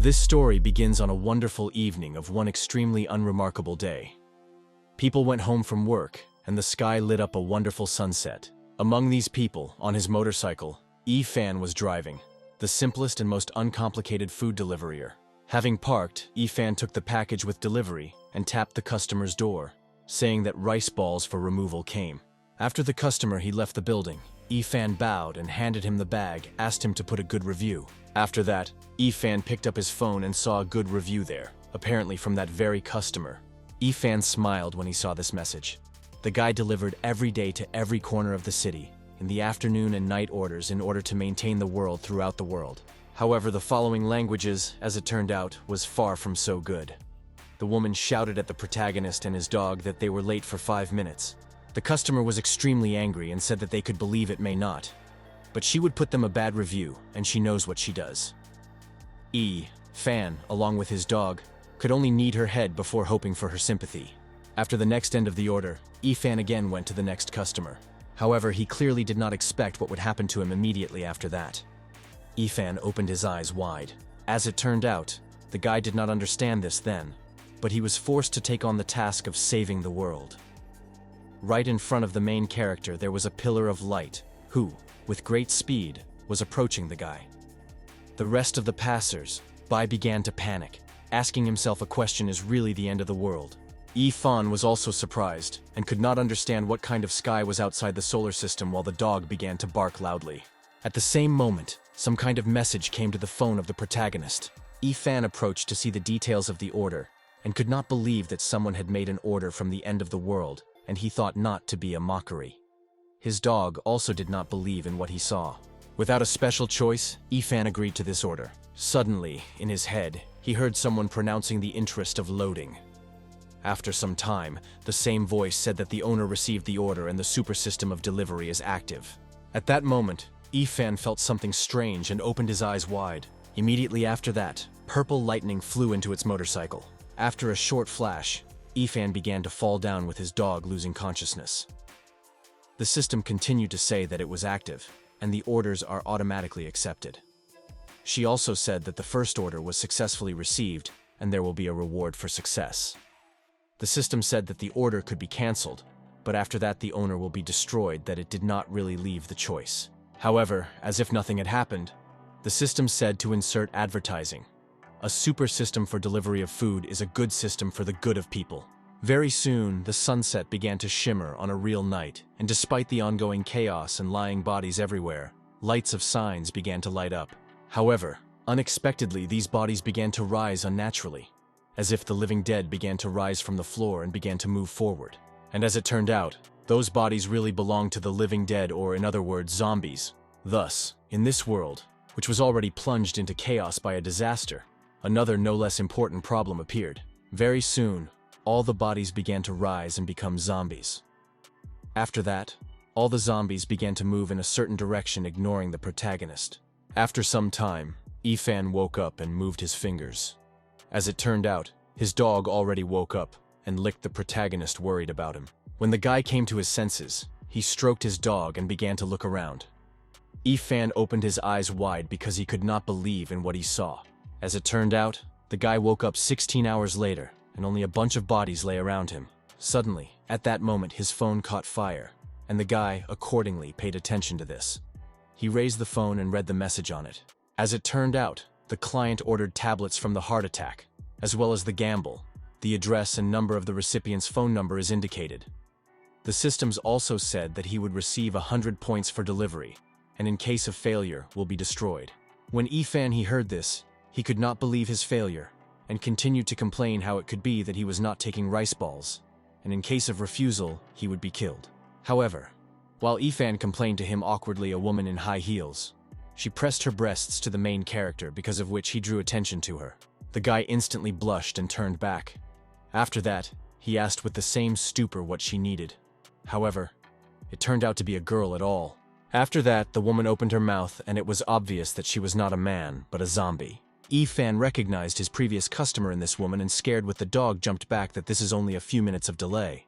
This story begins on a wonderful evening of one extremely unremarkable day. People went home from work, and the sky lit up a wonderful sunset. Among these people, on his motorcycle, Fan was driving, the simplest and most uncomplicated food deliveryer. Having parked, Fan took the package with delivery and tapped the customer's door, saying that rice balls for removal came. After the customer he left the building, Fan bowed and handed him the bag, asked him to put a good review. After that, Fan picked up his phone and saw a good review there, apparently from that very customer. Fan smiled when he saw this message. The guy delivered every day to every corner of the city, in the afternoon and night orders in order to maintain the world throughout the world. However, the following languages, as it turned out, was far from so good. The woman shouted at the protagonist and his dog that they were late for 5 minutes. The customer was extremely angry and said that they could believe it may not. But she would put them a bad review, and she knows what she does. Fan, along with his dog, could only knead her head before hoping for her sympathy. After the next end of the order, Fan again went to the next customer. However, he clearly did not expect what would happen to him immediately after that. Fan opened his eyes wide. As it turned out, the guy did not understand this then, but he was forced to take on the task of saving the world. Right in front of the main character there was a pillar of light, who, with great speed, was approaching the guy. The rest of the passers-by began to panic, asking himself a question: is really the end of the world? Fan was also surprised, and could not understand what kind of sky was outside the solar system while the dog began to bark loudly. At the same moment, some kind of message came to the phone of the protagonist. Fan approached to see the details of the order, and could not believe that someone had made an order from the end of the world, and he thought not to be a mockery. His dog also did not believe in what he saw. Without a special choice, Fan agreed to this order. Suddenly, in his head, he heard someone pronouncing the interest of loading. After some time, the same voice said that the owner received the order and the super system of delivery is active. At that moment, Fan felt something strange and opened his eyes wide. Immediately after that, purple lightning flew into its motorcycle. After a short flash, Fan began to fall down with his dog losing consciousness. The system continued to say that it was active, and the orders are automatically accepted. She also said that the first order was successfully received, and there will be a reward for success. The system said that the order could be cancelled, but after that the owner will be destroyed, that it did not really leave the choice. However, as if nothing had happened, the system said to insert advertising. A super system for delivery of food is a good system for the good of people. Very soon, the sunset began to shimmer on a real night, and despite the ongoing chaos and lying bodies everywhere, lights of signs began to light up. However, unexpectedly these bodies began to rise unnaturally, as if the living dead began to rise from the floor and began to move forward. And as it turned out, those bodies really belonged to the living dead, or in other words, zombies. Thus, in this world, which was already plunged into chaos by a disaster, another no less important problem appeared. Very soon, all the bodies began to rise and become zombies. After that, all the zombies began to move in a certain direction, ignoring the protagonist. After some time, Fan woke up and moved his fingers. As it turned out, his dog already woke up and licked the protagonist, worried about him. When the guy came to his senses, he stroked his dog and began to look around. Fan opened his eyes wide because he could not believe in what he saw. As it turned out, the guy woke up 16 hours later, and only a bunch of bodies lay around him. Suddenly, at that moment, his phone caught fire, and the guy accordingly paid attention to this. He raised the phone and read the message on it. As it turned out, the client ordered tablets from the heart attack, as well as the gamble. The address and number of the recipient's phone number is indicated. The systems also said that he would receive 100 points for delivery, and in case of failure, will be destroyed. When Fan heard this, he could not believe his failure, and continued to complain how it could be that he was not taking rice balls, and in case of refusal, he would be killed. However, while Fan complained to him awkwardly, a woman in high heels, she pressed her breasts to the main character, because of which he drew attention to her. The guy instantly blushed and turned back. After that, he asked with the same stupor what she needed. However, it turned out to be a girl at all. After that, the woman opened her mouth, and it was obvious that she was not a man, but a zombie. Fan recognized his previous customer in this woman, and scared with the dog jumped back that this is only a few minutes of delay.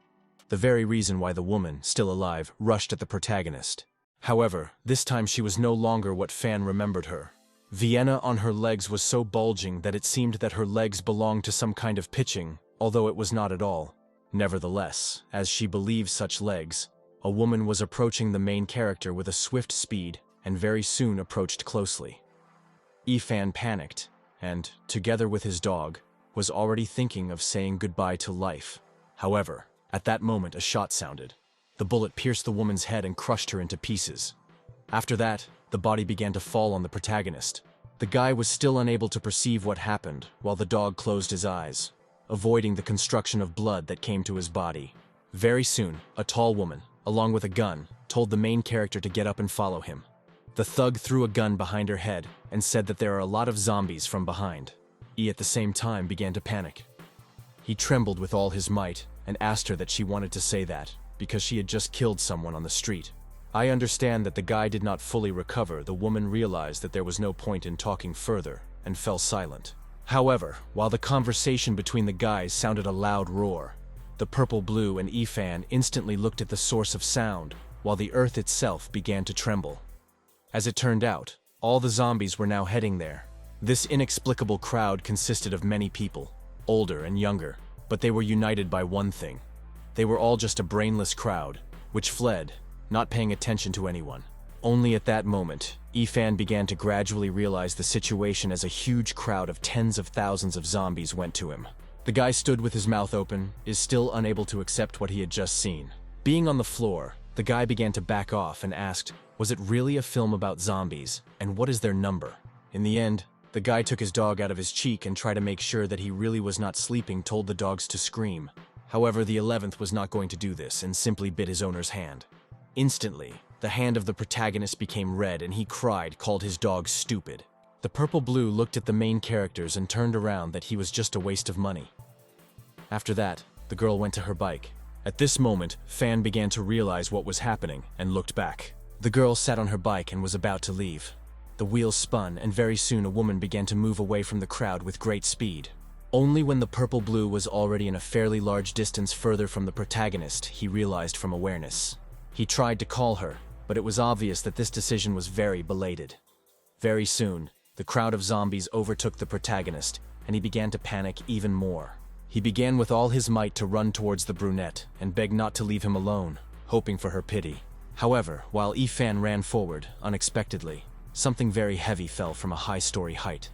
The very reason why the woman, still alive, rushed at the protagonist. However, this time she was no longer what Fan remembered her. Vienna on her legs was so bulging that it seemed that her legs belonged to some kind of pitching, although it was not at all. Nevertheless, as she believed such legs, a woman was approaching the main character with a swift speed and very soon approached closely. Ifan panicked and, together with his dog, was already thinking of saying goodbye to life. However, at that moment a shot sounded. The bullet pierced the woman's head and crushed her into pieces. After that, the body began to fall on the protagonist. The guy was still unable to perceive what happened while the dog closed his eyes, avoiding the construction of blood that came to his body. Very soon, a tall woman, along with a gun, told the main character to get up and follow him. The thug threw a gun behind her head and said that there are a lot of zombies from behind. He at the same time began to panic. He trembled with all his might and asked her that she wanted to say that because she had just killed someone on the street. I understand that the guy did not fully recover. The woman realized that there was no point in talking further and fell silent. However, while the conversation between the guys sounded a loud roar, the purple blue and Ifan instantly looked at the source of sound while the earth itself began to tremble. As it turned out, all the zombies were now heading there. This inexplicable crowd consisted of many people, older and younger, but they were united by one thing. They were all just a brainless crowd, which fled, not paying attention to anyone. Only at that moment, Ifan began to gradually realize the situation as a huge crowd of tens of thousands of zombies went to him. The guy stood with his mouth open, is still unable to accept what he had just seen. Being on the floor, the guy began to back off and asked, was it really a film about zombies, and what is their number? In the end, the guy took his dog out of his cheek and tried to make sure that he really was not sleeping, told the dogs to scream. However, the 11th was not going to do this and simply bit his owner's hand. Instantly, the hand of the protagonist became red and he cried, called his dog stupid. The purple blue looked at the main characters and turned around that he was just a waste of money. After that, the girl went to her bike. At this moment, Fan began to realize what was happening and looked back. The girl sat on her bike and was about to leave. The wheels spun and very soon a woman began to move away from the crowd with great speed. Only when the purple blue was already in a fairly large distance further from the protagonist, he realized from awareness. He tried to call her, but it was obvious that this decision was very belated. Very soon, the crowd of zombies overtook the protagonist, and he began to panic even more. He began with all his might to run towards the brunette and beg not to leave him alone, hoping for her pity. However, while Ifan ran forward, unexpectedly, something very heavy fell from a high-story height.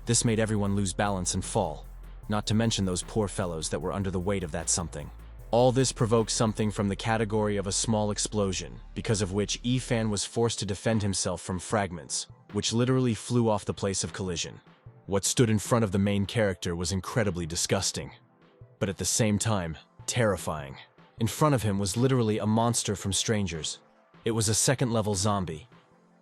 This made everyone lose balance and fall, not to mention those poor fellows that were under the weight of that something. All this provoked something from the category of a small explosion, because of which Ifan was forced to defend himself from fragments, which literally flew off the place of collision. What stood in front of the main character was incredibly disgusting, but at the same time, terrifying. In front of him was literally a monster from Strangers. It was a second-level zombie.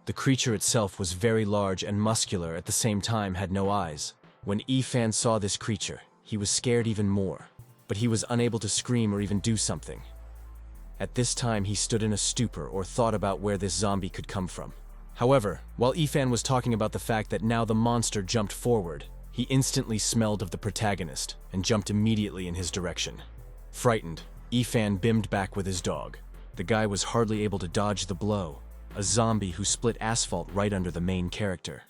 The creature itself was very large and muscular, at the same time had no eyes. When Ifan saw this creature, he was scared even more, but he was unable to scream or even do something. At this time he stood in a stupor or thought about where this zombie could come from. However, while Ifan was talking about the fact that now the monster jumped forward, he instantly smelled of the protagonist and jumped immediately in his direction. Frightened, Ifan bimmed back with his dog. The guy was hardly able to dodge the blow, a zombie who split asphalt right under the main character.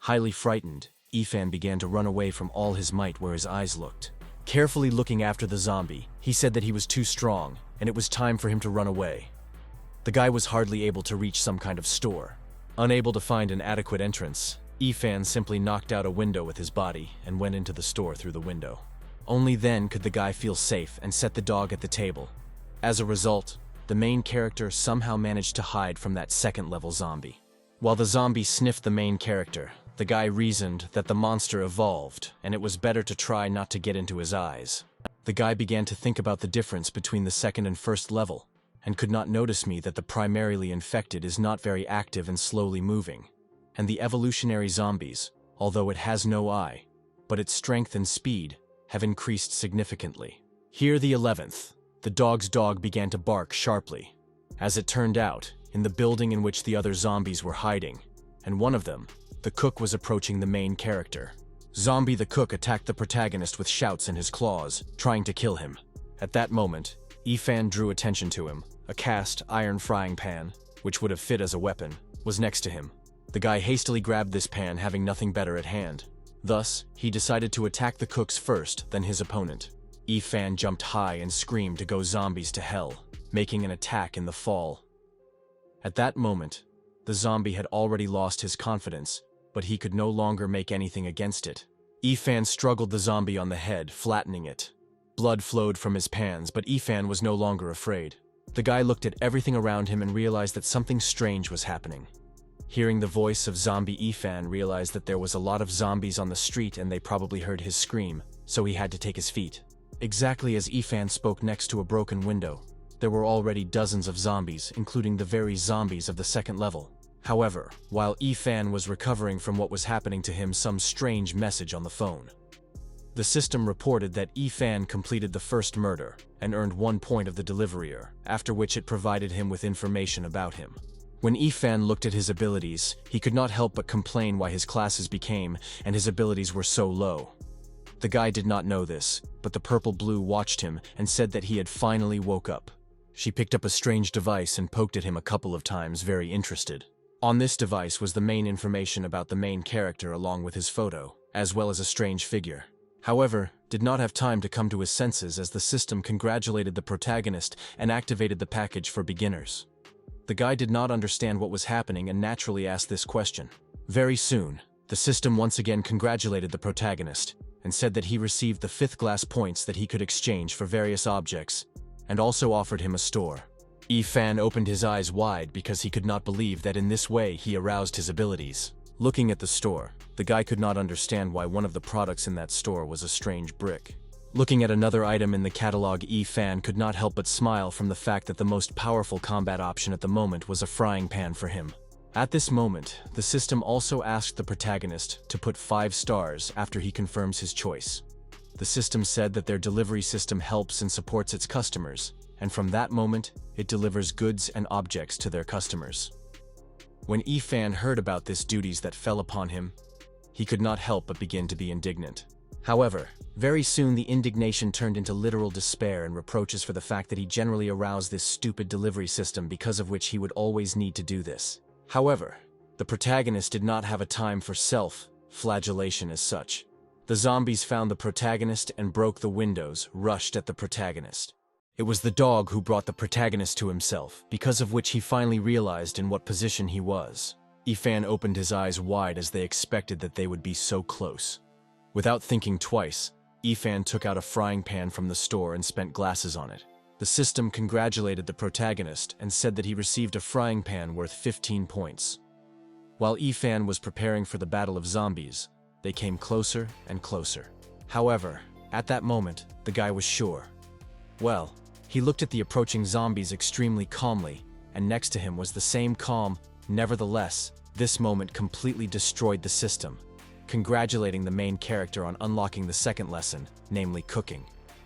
Highly frightened, Ifan began to run away from all his might where his eyes looked. Carefully looking after the zombie, he said that he was too strong and it was time for him to run away. The guy was hardly able to reach some kind of store. Unable to find an adequate entrance, Ifan simply knocked out a window with his body and went into the store through the window. Only then could the guy feel safe and set the dog at the table. As a result, the main character somehow managed to hide from that second-level zombie. While the zombie sniffed the main character, the guy reasoned that the monster evolved and it was better to try not to get into his eyes. The guy began to think about the difference between the second and first level, and could not notice me that the primarily infected is not very active and slowly moving, and the evolutionary zombies, although it has no eye, but its strength and speed have increased significantly. Here the 11th, the dog's dog began to bark sharply. As it turned out, in the building in which the other zombies were hiding, and one of them, the cook, was approaching the main character. Zombie the cook attacked the protagonist with shouts in his claws, trying to kill him. At that moment, Ifan drew attention to him. A cast iron frying pan, which would have fit as a weapon, was next to him. The guy hastily grabbed this pan, having nothing better at hand. Thus, he decided to attack the cooks first, then his opponent. Fan jumped high and screamed to go zombies to hell, making an attack in the fall. At that moment, the zombie had already lost his confidence, but he could no longer make anything against it. Fan struggled the zombie on the head, flattening it. Blood flowed from his pans, but Fan was no longer afraid. The guy looked at everything around him and realized that something strange was happening. Hearing the voice of zombie, Fan realized that there was a lot of zombies on the street and they probably heard his scream, so he had to take his feet. Exactly as Fan spoke next to a broken window, there were already dozens of zombies, including the very zombies of the second level. However, while Fan was recovering from what was happening to him, some strange message on the phone. The system reported that Fan completed the first murder and earned 1 point of the Deliverier, after which it provided him with information about him. When Fan looked at his abilities, he could not help but complain why his classes became and his abilities were so low. The guy did not know this, but the purple blue watched him and said that he had finally woke up. She picked up a strange device and poked at him a couple of times, very interested. On this device was the main information about the main character along with his photo, as well as a strange figure. However, did not have time to come to his senses as the system congratulated the protagonist and activated the package for beginners. The guy did not understand what was happening and naturally asked this question. Very soon, the system once again congratulated the protagonist and said that he received the 5th class points that he could exchange for various objects, and also offered him a store. Fan opened his eyes wide because he could not believe that in this way he aroused his abilities. Looking at the store, the guy could not understand why one of the products in that store was a strange brick. Looking at another item in the catalog, Fan could not help but smile from the fact that the most powerful combat option at the moment was a frying pan for him. At this moment, the system also asked the protagonist to put 5 stars after he confirms his choice. The system said that their delivery system helps and supports its customers, and from that moment, it delivers goods and objects to their customers. When Fan heard about this duties that fell upon him, he could not help but begin to be indignant. However, very soon the indignation turned into literal despair and reproaches for the fact that he generally aroused this stupid delivery system, because of which he would always need to do this. However, the protagonist did not have a time for self-flagellation as such. The zombies found the protagonist and broke the windows, rushed at the protagonist. It was the dog who brought the protagonist to himself, because of which he finally realized in what position he was. Fan opened his eyes wide as they expected that they would be so close. Without thinking twice, Fan took out a frying pan from the store and spent glasses on it. The system congratulated the protagonist and said that he received a frying pan worth 15 points. While Fan was preparing for the battle of zombies, they came closer and closer. However, at that moment, the guy was sure. Well, he looked at the approaching zombies extremely calmly, and next to him was the same calm. Nevertheless, this moment completely destroyed the system, congratulating the main character on unlocking the second lesson, namely cooking.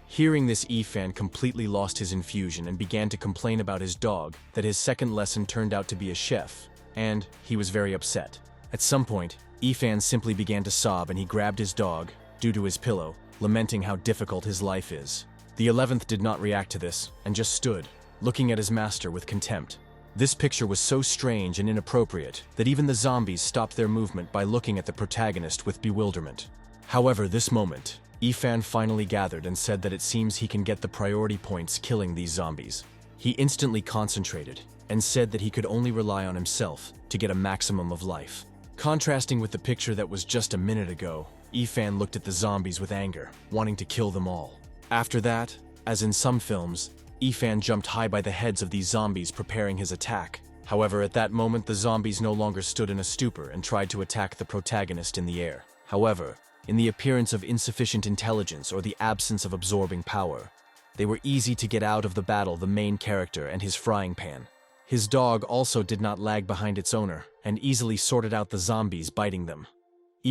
Hearing this, Fan completely lost his infusion and began to complain about his dog, that his second lesson turned out to be a chef, and he was very upset. At some point, Fan simply began to sob and he grabbed his dog, due to his pillow, lamenting how difficult his life is. The 11th did not react to this, and just stood, looking at his master with contempt. This picture was so strange and inappropriate that even the zombies stopped their movement by looking at the protagonist with bewilderment. However, this moment, Fan finally gathered and said that it seems he can get the priority points killing these zombies. He instantly concentrated and said that he could only rely on himself to get a maximum of life. Contrasting with the picture that was just a minute ago, Fan looked at the zombies with anger, wanting to kill them all. After that, as in some films, Fan jumped high by the heads of these zombies, preparing his attack. However, at that moment the zombies no longer stood in a stupor and tried to attack the protagonist in the air. However, in the appearance of insufficient intelligence or the absence of absorbing power, they were easy to get out of the battle, the main character and his frying pan. His dog also did not lag behind its owner and easily sorted out the zombies biting them.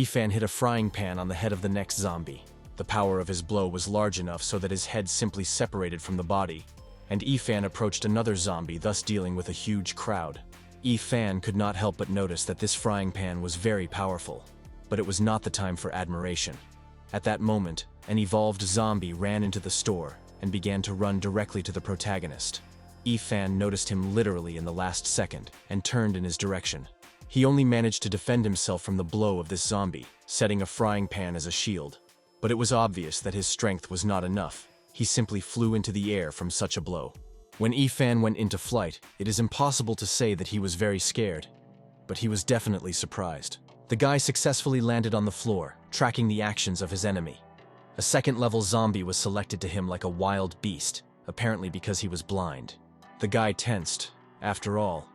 Fan hit a frying pan on the head of the next zombie. The power of his blow was large enough so that his head simply separated from the body, and Fan approached another zombie, thus dealing with a huge crowd. Fan could not help but notice that this frying pan was very powerful, but it was not the time for admiration. At that moment, an evolved zombie ran into the store and began to run directly to the protagonist. Fan noticed him literally in the last second and turned in his direction. He only managed to defend himself from the blow of this zombie, setting a frying pan as a shield. But it was obvious that his strength was not enough. He simply flew into the air from such a blow. When Ifan went into flight, it is impossible to say that he was very scared, but he was definitely surprised. The guy successfully landed on the floor, tracking the actions of his enemy. A second-level zombie was selected to him like a wild beast, apparently because he was blind. The guy tensed. After all,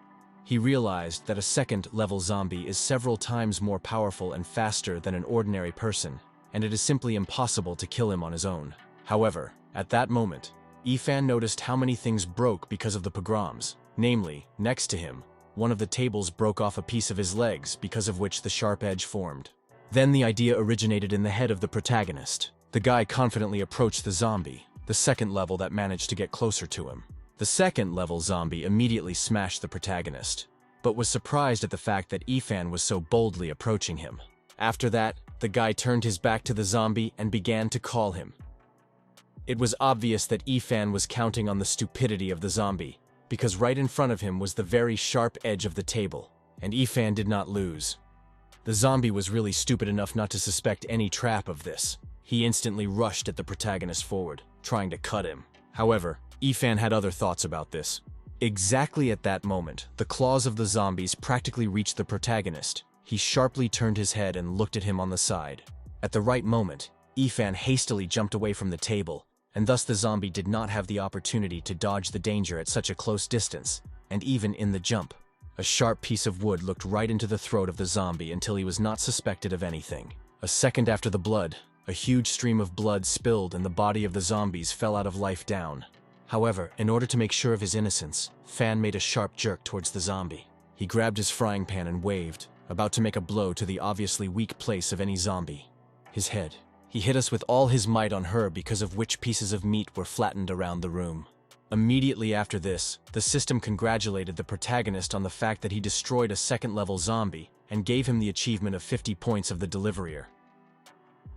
he realized that a second-level zombie is several times more powerful and faster than an ordinary person, and it is simply impossible to kill him on his own. However, at that moment, Ifan noticed how many things broke because of the pogroms. Namely, next to him, one of the tables broke off a piece of his legs, because of which the sharp edge formed. Then the idea originated in the head of the protagonist. The guy confidently approached the zombie, the second level that managed to get closer to him. The second-level zombie immediately smashed the protagonist, but was surprised at the fact that Ifan was so boldly approaching him. After that, the guy turned his back to the zombie and began to call him. It was obvious that Ifan was counting on the stupidity of the zombie, because right in front of him was the very sharp edge of the table, and Ifan did not lose. The zombie was really stupid enough not to suspect any trap of this. He instantly rushed at the protagonist forward, trying to cut him. However, Ifan had other thoughts about this. Exactly at that moment, the claws of the zombies practically reached the protagonist. He sharply turned his head and looked at him on the side. At the right moment, Ifan hastily jumped away from the table, and thus the zombie did not have the opportunity to dodge the danger at such a close distance, and even in the jump. A sharp piece of wood looked right into the throat of the zombie until he was not suspected of anything. A second after the blood, a huge stream of blood spilled and the body of the zombies fell out of life down. However, in order to make sure of his innocence, Fan made a sharp jerk towards the zombie. He grabbed his frying pan and waved, about to make a blow to the obviously weak place of any zombie. His head. He hit us with all his might on her, because of which pieces of meat were flattened around the room. Immediately after this, the system congratulated the protagonist on the fact that he destroyed a second-level zombie and gave him the achievement of 50 points of the Deliverier.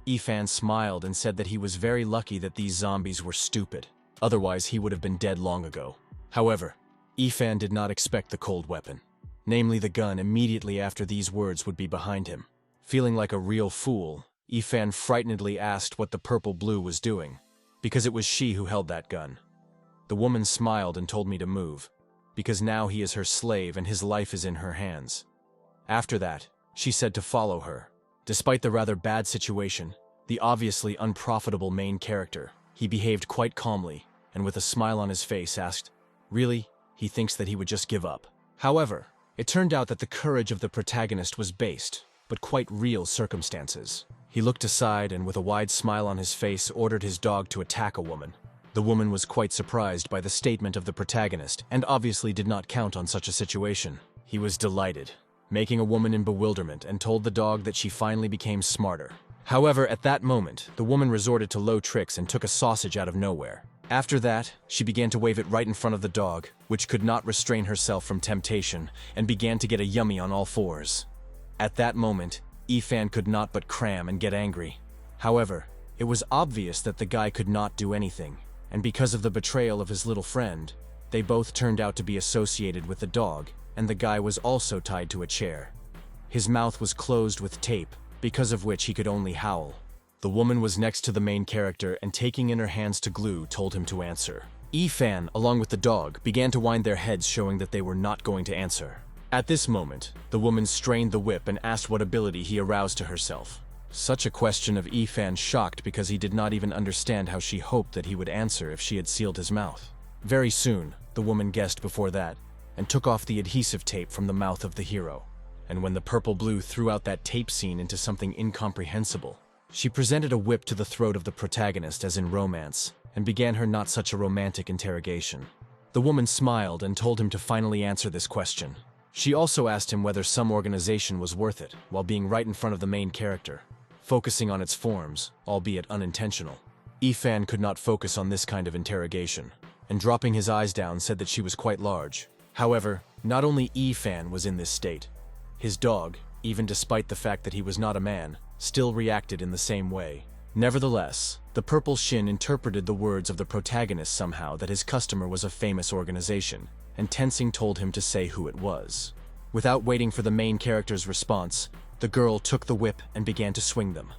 Ifan smiled and said that he was very lucky that these zombies were stupid. Otherwise, he would have been dead long ago. However, Ifan did not expect the cold weapon. Namely, the gun immediately after these words would be behind him. Feeling like a real fool, Ifan frightenedly asked what the purple blue was doing, because it was she who held that gun. The woman smiled and told me to move, because now he is her slave and his life is in her hands. After that, she said to follow her. Despite the rather bad situation, the obviously unprofitable main character, he behaved quite calmly, and with a smile on his face asked, really, he thinks that he would just give up. However, it turned out that the courage of the protagonist was based, but quite real circumstances. He looked aside and with a wide smile on his face ordered his dog to attack a woman. The woman was quite surprised by the statement of the protagonist and obviously did not count on such a situation. He was delighted, making a woman in bewilderment, and told the dog that she finally became smarter. However, at that moment, the woman resorted to low tricks and took a sausage out of nowhere. After that, she began to wave it right in front of the dog, which could not restrain herself from temptation, and began to get a yummy on all fours. At that moment, Ifan could not but cram and get angry. However, it was obvious that the guy could not do anything, and because of the betrayal of his little friend, they both turned out to be associated with the dog, and the guy was also tied to a chair. His mouth was closed with tape, because of which he could only howl. The woman was next to the main character and taking in her hands to glue told him to answer. Ifan, along with the dog, began to wind their heads, showing that they were not going to answer. At this moment, the woman strained the whip and asked what ability he aroused to herself. Such a question of Ifan shocked, because he did not even understand how she hoped that he would answer if she had sealed his mouth. Very soon, the woman guessed before that, and took off the adhesive tape from the mouth of the hero. And when the purple blue threw out that tape scene into something incomprehensible, she presented a whip to the throat of the protagonist as in romance, and began her not such a romantic interrogation. The woman smiled and told him to finally answer this question. She also asked him whether some organization was worth it, while being right in front of the main character, focusing on its forms, albeit unintentional. Ifan could not focus on this kind of interrogation, and dropping his eyes down said that she was quite large. However, not only Ifan was in this state. His dog, even despite the fact that he was not a man, still reacted in the same way. Nevertheless, the purple shin interpreted the words of the protagonist somehow that his customer was a famous organization, and tensing told him to say who it was. Without waiting for the main character's response, the girl took the whip and began to swing them.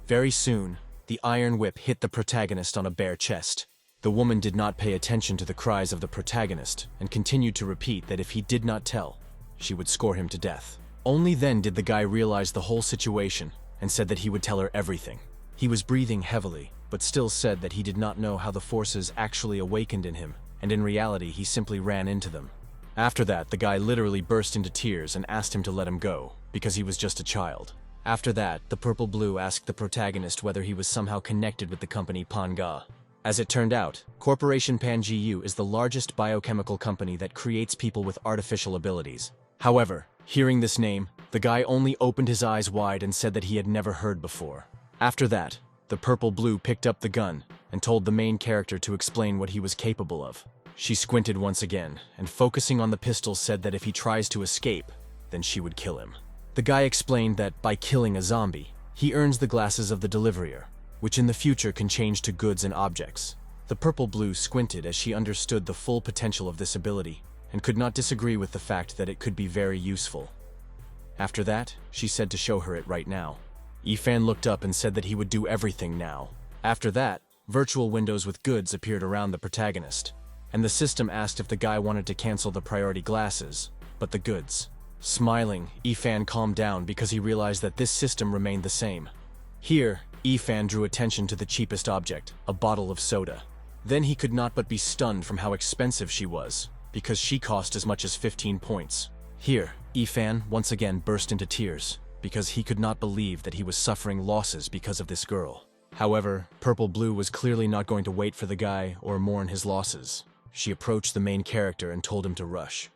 Very soon, the iron whip hit the protagonist on a bare chest. The woman did not pay attention to the cries of the protagonist and continued to repeat that if he did not tell, she would score him to death. Only then did the guy realize the whole situation and said that he would tell her everything. He was breathing heavily, but still said that he did not know how the forces actually awakened in him, and in reality he simply ran into them. After that, the guy literally burst into tears and asked him to let him go, because he was just a child. After that, the Purple Blue asked the protagonist whether he was somehow connected with the company Panga. As it turned out, Corporation Pangu is the largest biochemical company that creates people with artificial abilities. However, hearing this name, the guy only opened his eyes wide and said that he had never heard before. After that, the Purple Blue picked up the gun and told the main character to explain what he was capable of. She squinted once again, and focusing on the pistol said that if he tries to escape, then she would kill him. The guy explained that by killing a zombie, he earns the glasses of the Deliveryer, which in the future can change to goods and objects. The Purple Blue squinted as she understood the full potential of this ability, and could not disagree with the fact that it could be very useful. After that, she said to show her it right now. Ifan looked up and said that he would do everything now. After that, virtual windows with goods appeared around the protagonist, and the system asked if the guy wanted to cancel the priority glasses, but the goods. Smiling, Ifan calmed down because he realized that this system remained the same. Here, Ifan drew attention to the cheapest object, a bottle of soda. Then he could not but be stunned from how expensive she was, because she cost as much as 15 points. Here, Ifan once again burst into tears, because he could not believe that he was suffering losses because of this girl. However, Purple Blue was clearly not going to wait for the guy or mourn his losses. She approached the main character and told him to rush.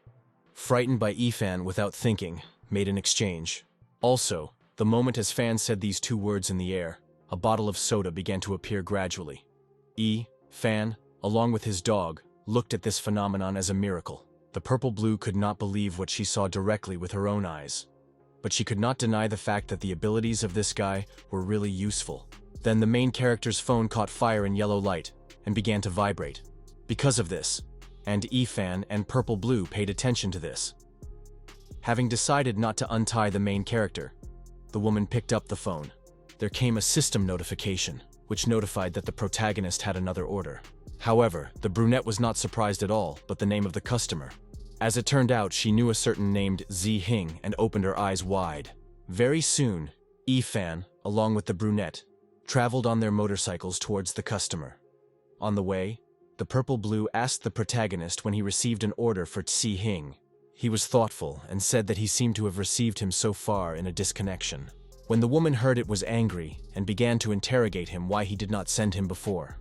Frightened by Ifan without thinking, made an exchange. Also, the moment as Fan said these two words in the air, a bottle of soda began to appear gradually. Fan, along with his dog, looked at this phenomenon as a miracle. The Purple Blue could not believe what she saw directly with her own eyes. But she could not deny the fact that the abilities of this guy were really useful. Then the main character's phone caught fire in yellow light and began to vibrate. Because of this, and Ifan and Purple Blue paid attention to this. Having decided not to untie the main character, the woman picked up the phone. There came a system notification, which notified that the protagonist had another order. However, the brunette was not surprised at all, but the name of the customer. As it turned out, she knew a certain named Zi Hing and opened her eyes wide. Very soon, Ifan, along with the brunette, traveled on their motorcycles towards the customer. On the way, the Purple Blue asked the protagonist when he received an order for Zi Hing. He was thoughtful and said that he seemed to have received him so far in a disconnection. When the woman heard it, was angry and began to interrogate him why he did not send him before.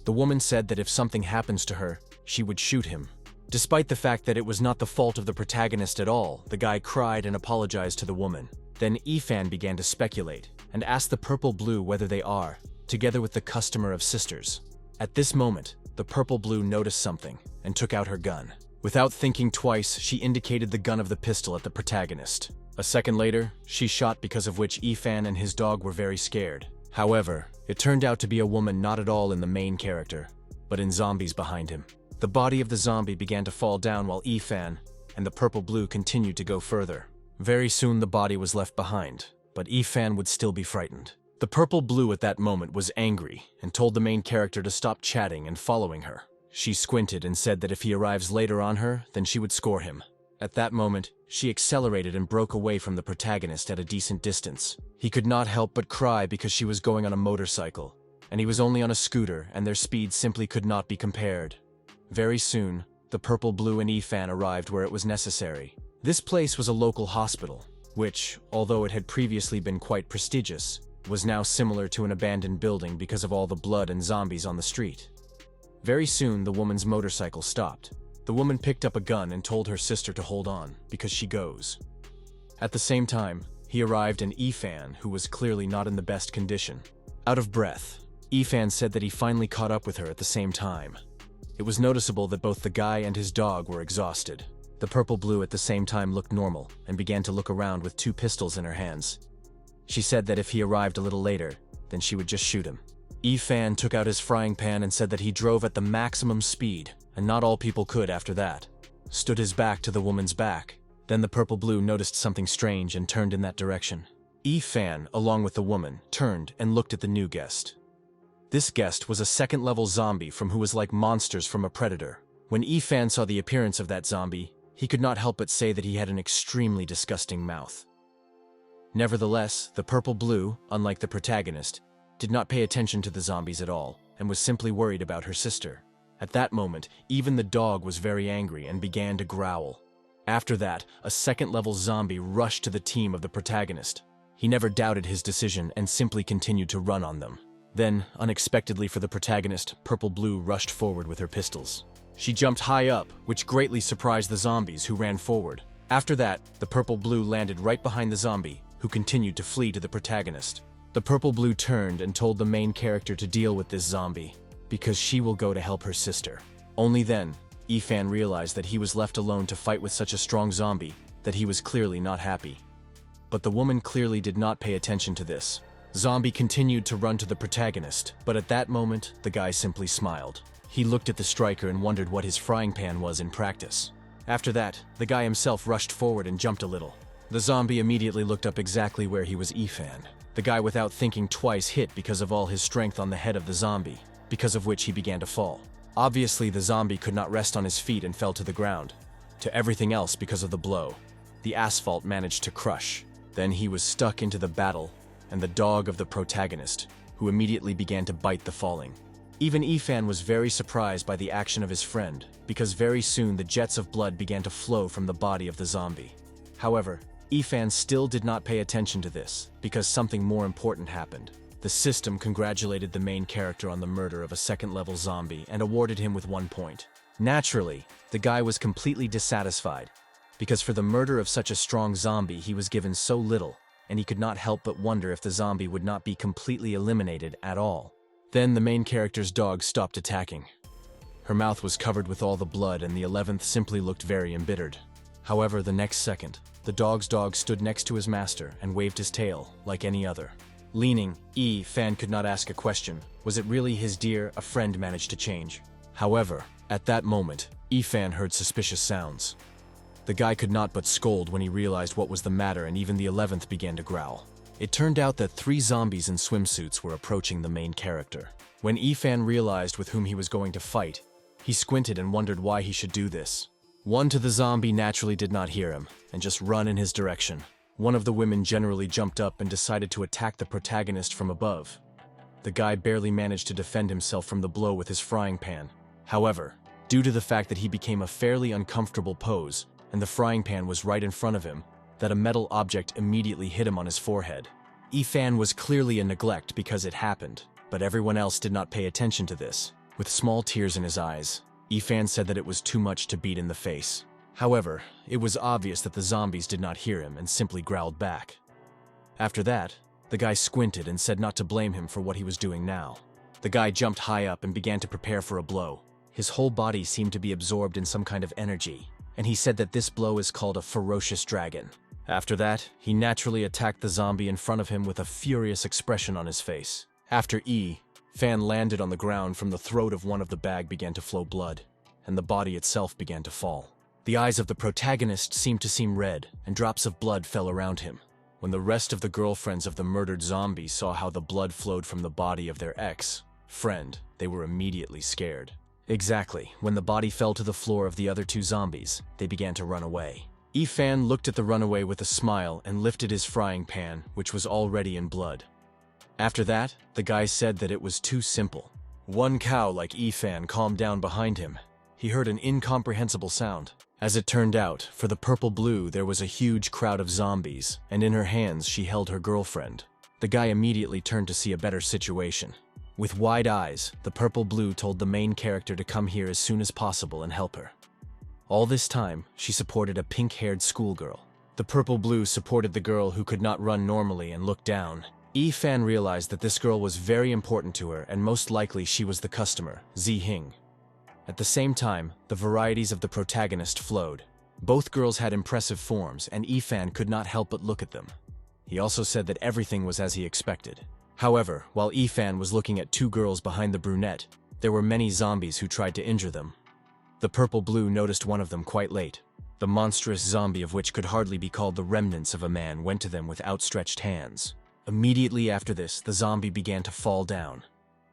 The woman said that if something happens to her, she would shoot him. Despite the fact that it was not the fault of the protagonist at all, the guy cried and apologized to the woman. Then Ifan began to speculate and asked the Purple Blue whether they are, together with the customer of sisters. At this moment, the Purple Blue noticed something and took out her gun. Without thinking twice, she indicated the gun of the pistol at the protagonist. A second later, she shot, because of which Ifan and his dog were very scared. However, it turned out to be a woman not at all in the main character, but in zombies behind him. The body of the zombie began to fall down while Ifan and the Purple Blue continued to go further. Very soon the body was left behind, but Ifan would still be frightened. The Purple Blue at that moment was angry and told the main character to stop chatting and following her. She squinted and said that if he arrives later on her, then she would score him. At that moment, she accelerated and broke away from the protagonist at a decent distance. He could not help but cry because she was going on a motorcycle, and he was only on a scooter, and their speed simply could not be compared. Very soon, the Purple Blue and Ifan arrived where it was necessary. This place was a local hospital, which, although it had previously been quite prestigious, was now similar to an abandoned building because of all the blood and zombies on the street. Very soon, the woman's motorcycle stopped. The woman picked up a gun and told her sister to hold on, because she goes. At the same time, he arrived, and Ifan, who was clearly not in the best condition. Out of breath, Ifan said that he finally caught up with her at the same time. It was noticeable that both the guy and his dog were exhausted. The Purple Blue at the same time looked normal and began to look around with two pistols in her hands. She said that if he arrived a little later, then she would just shoot him. Ifan took out his frying pan and said that he drove at the maximum speed, and not all people could after that. Stood his back to the woman's back, Then the purple-blue noticed something strange and turned in that direction. Fan, along with the woman, turned and looked at the new guest. This guest was a second-level zombie from who was like monsters from a predator. When Fan saw the appearance of that zombie, he could not help but say that he had an extremely disgusting mouth. Nevertheless, the purple-blue, unlike the protagonist, did not pay attention to the zombies at all and was simply worried about her sister. At that moment, even the dog was very angry and began to growl. After that, a second-level zombie rushed to the team of the protagonist. He never doubted his decision and simply continued to run on them. Then, unexpectedly for the protagonist, purple-blue rushed forward with her pistols. She jumped high up, which greatly surprised the zombies who ran forward. After that, the purple-blue landed right behind the zombie, who continued to flee to the protagonist. The purple-blue turned and told the main character to deal with this zombie, because she will go to help her sister. Only then, Fan realized that he was left alone to fight with such a strong zombie, that he was clearly not happy. But the woman clearly did not pay attention to this. Zombie continued to run to the protagonist, but at that moment, the guy simply smiled. He looked at the striker and wondered what his frying pan was in practice. After that, the guy himself rushed forward and jumped a little. The zombie immediately looked up exactly where he was Fan. The guy, without thinking twice, hit because of all his strength on the head of the zombie, because of which he began to fall. Obviously, the zombie could not rest on his feet and fell to the ground. To everything else because of the blow. The asphalt managed to crush. Then he was stuck into the battle, and the dog of the protagonist, who immediately began to bite the falling. Even Fan was very surprised by the action of his friend, because very soon the jets of blood began to flow from the body of the zombie. However, Fan still did not pay attention to this, because something more important happened. The system congratulated the main character on the murder of a second-level zombie and awarded him with 1 point. Naturally, the guy was completely dissatisfied, because for the murder of such a strong zombie he was given so little, and he could not help but wonder if the zombie would not be completely eliminated at all. Then the main character's dog stopped attacking. Her mouth was covered with all the blood and the 11th simply looked very embittered. However, the next second, the dog's dog stood next to his master and waved his tail like any other. Leaning, Fan could not ask a question. Was it really his dear, a friend managed to change? However, at that moment, Fan heard suspicious sounds. The guy could not but scold when he realized what was the matter, and even the 11th began to growl. It turned out that 3 zombies in swimsuits were approaching the main character. When Fan realized with whom he was going to fight, he squinted and wondered why he should do this. One to the zombie naturally did not hear him, and just run in his direction. One of the women generally jumped up and decided to attack the protagonist from above. The guy barely managed to defend himself from the blow with his frying pan. However, due to the fact that he became a fairly uncomfortable pose, and the frying pan was right in front of him, that a metal object immediately hit him on his forehead. Fan was clearly a neglect because it happened, but everyone else did not pay attention to this. With small tears in his eyes, Fan said that it was too much to beat in the face. However, it was obvious that the zombies did not hear him and simply growled back. After that, the guy squinted and said not to blame him for what he was doing now. The guy jumped high up and began to prepare for a blow. His whole body seemed to be absorbed in some kind of energy, and he said that this blow is called a ferocious dragon. After that, he naturally attacked the zombie in front of him with a furious expression on his face. After Fan landed on the ground, from the throat of one of the bag began to flow blood, and the body itself began to fall. The eyes of the protagonist seemed to seem red, and drops of blood fell around him. When the rest of the girlfriends of the murdered zombie saw how the blood flowed from the body of their ex-friend, they were immediately scared. Exactly, when the body fell to the floor of the other 2 zombies, they began to run away. Fan looked at the runaway with a smile and lifted his frying pan, which was already in blood. After that, the guy said that it was too simple. One cow like Fan calmed down behind him. He heard an incomprehensible sound. As it turned out, for the purple-blue there was a huge crowd of zombies, and in her hands she held her girlfriend. The guy immediately turned to see a better situation. With wide eyes, the purple-blue told the main character to come here as soon as possible and help her. All this time, she supported a pink-haired schoolgirl. The purple-blue supported the girl who could not run normally and looked down. Fan realized that this girl was very important to her, and most likely she was the customer, Hing. At the same time, the varieties of the protagonist flowed. Both girls had impressive forms, and Fan could not help but look at them. He also said that everything was as he expected. However, while Fan was looking at 2 girls behind the brunette, there were many zombies who tried to injure them. The purple-blue noticed one of them quite late. The monstrous zombie, of which could hardly be called the remnants of a man, went to them with outstretched hands. Immediately after this, the zombie began to fall down.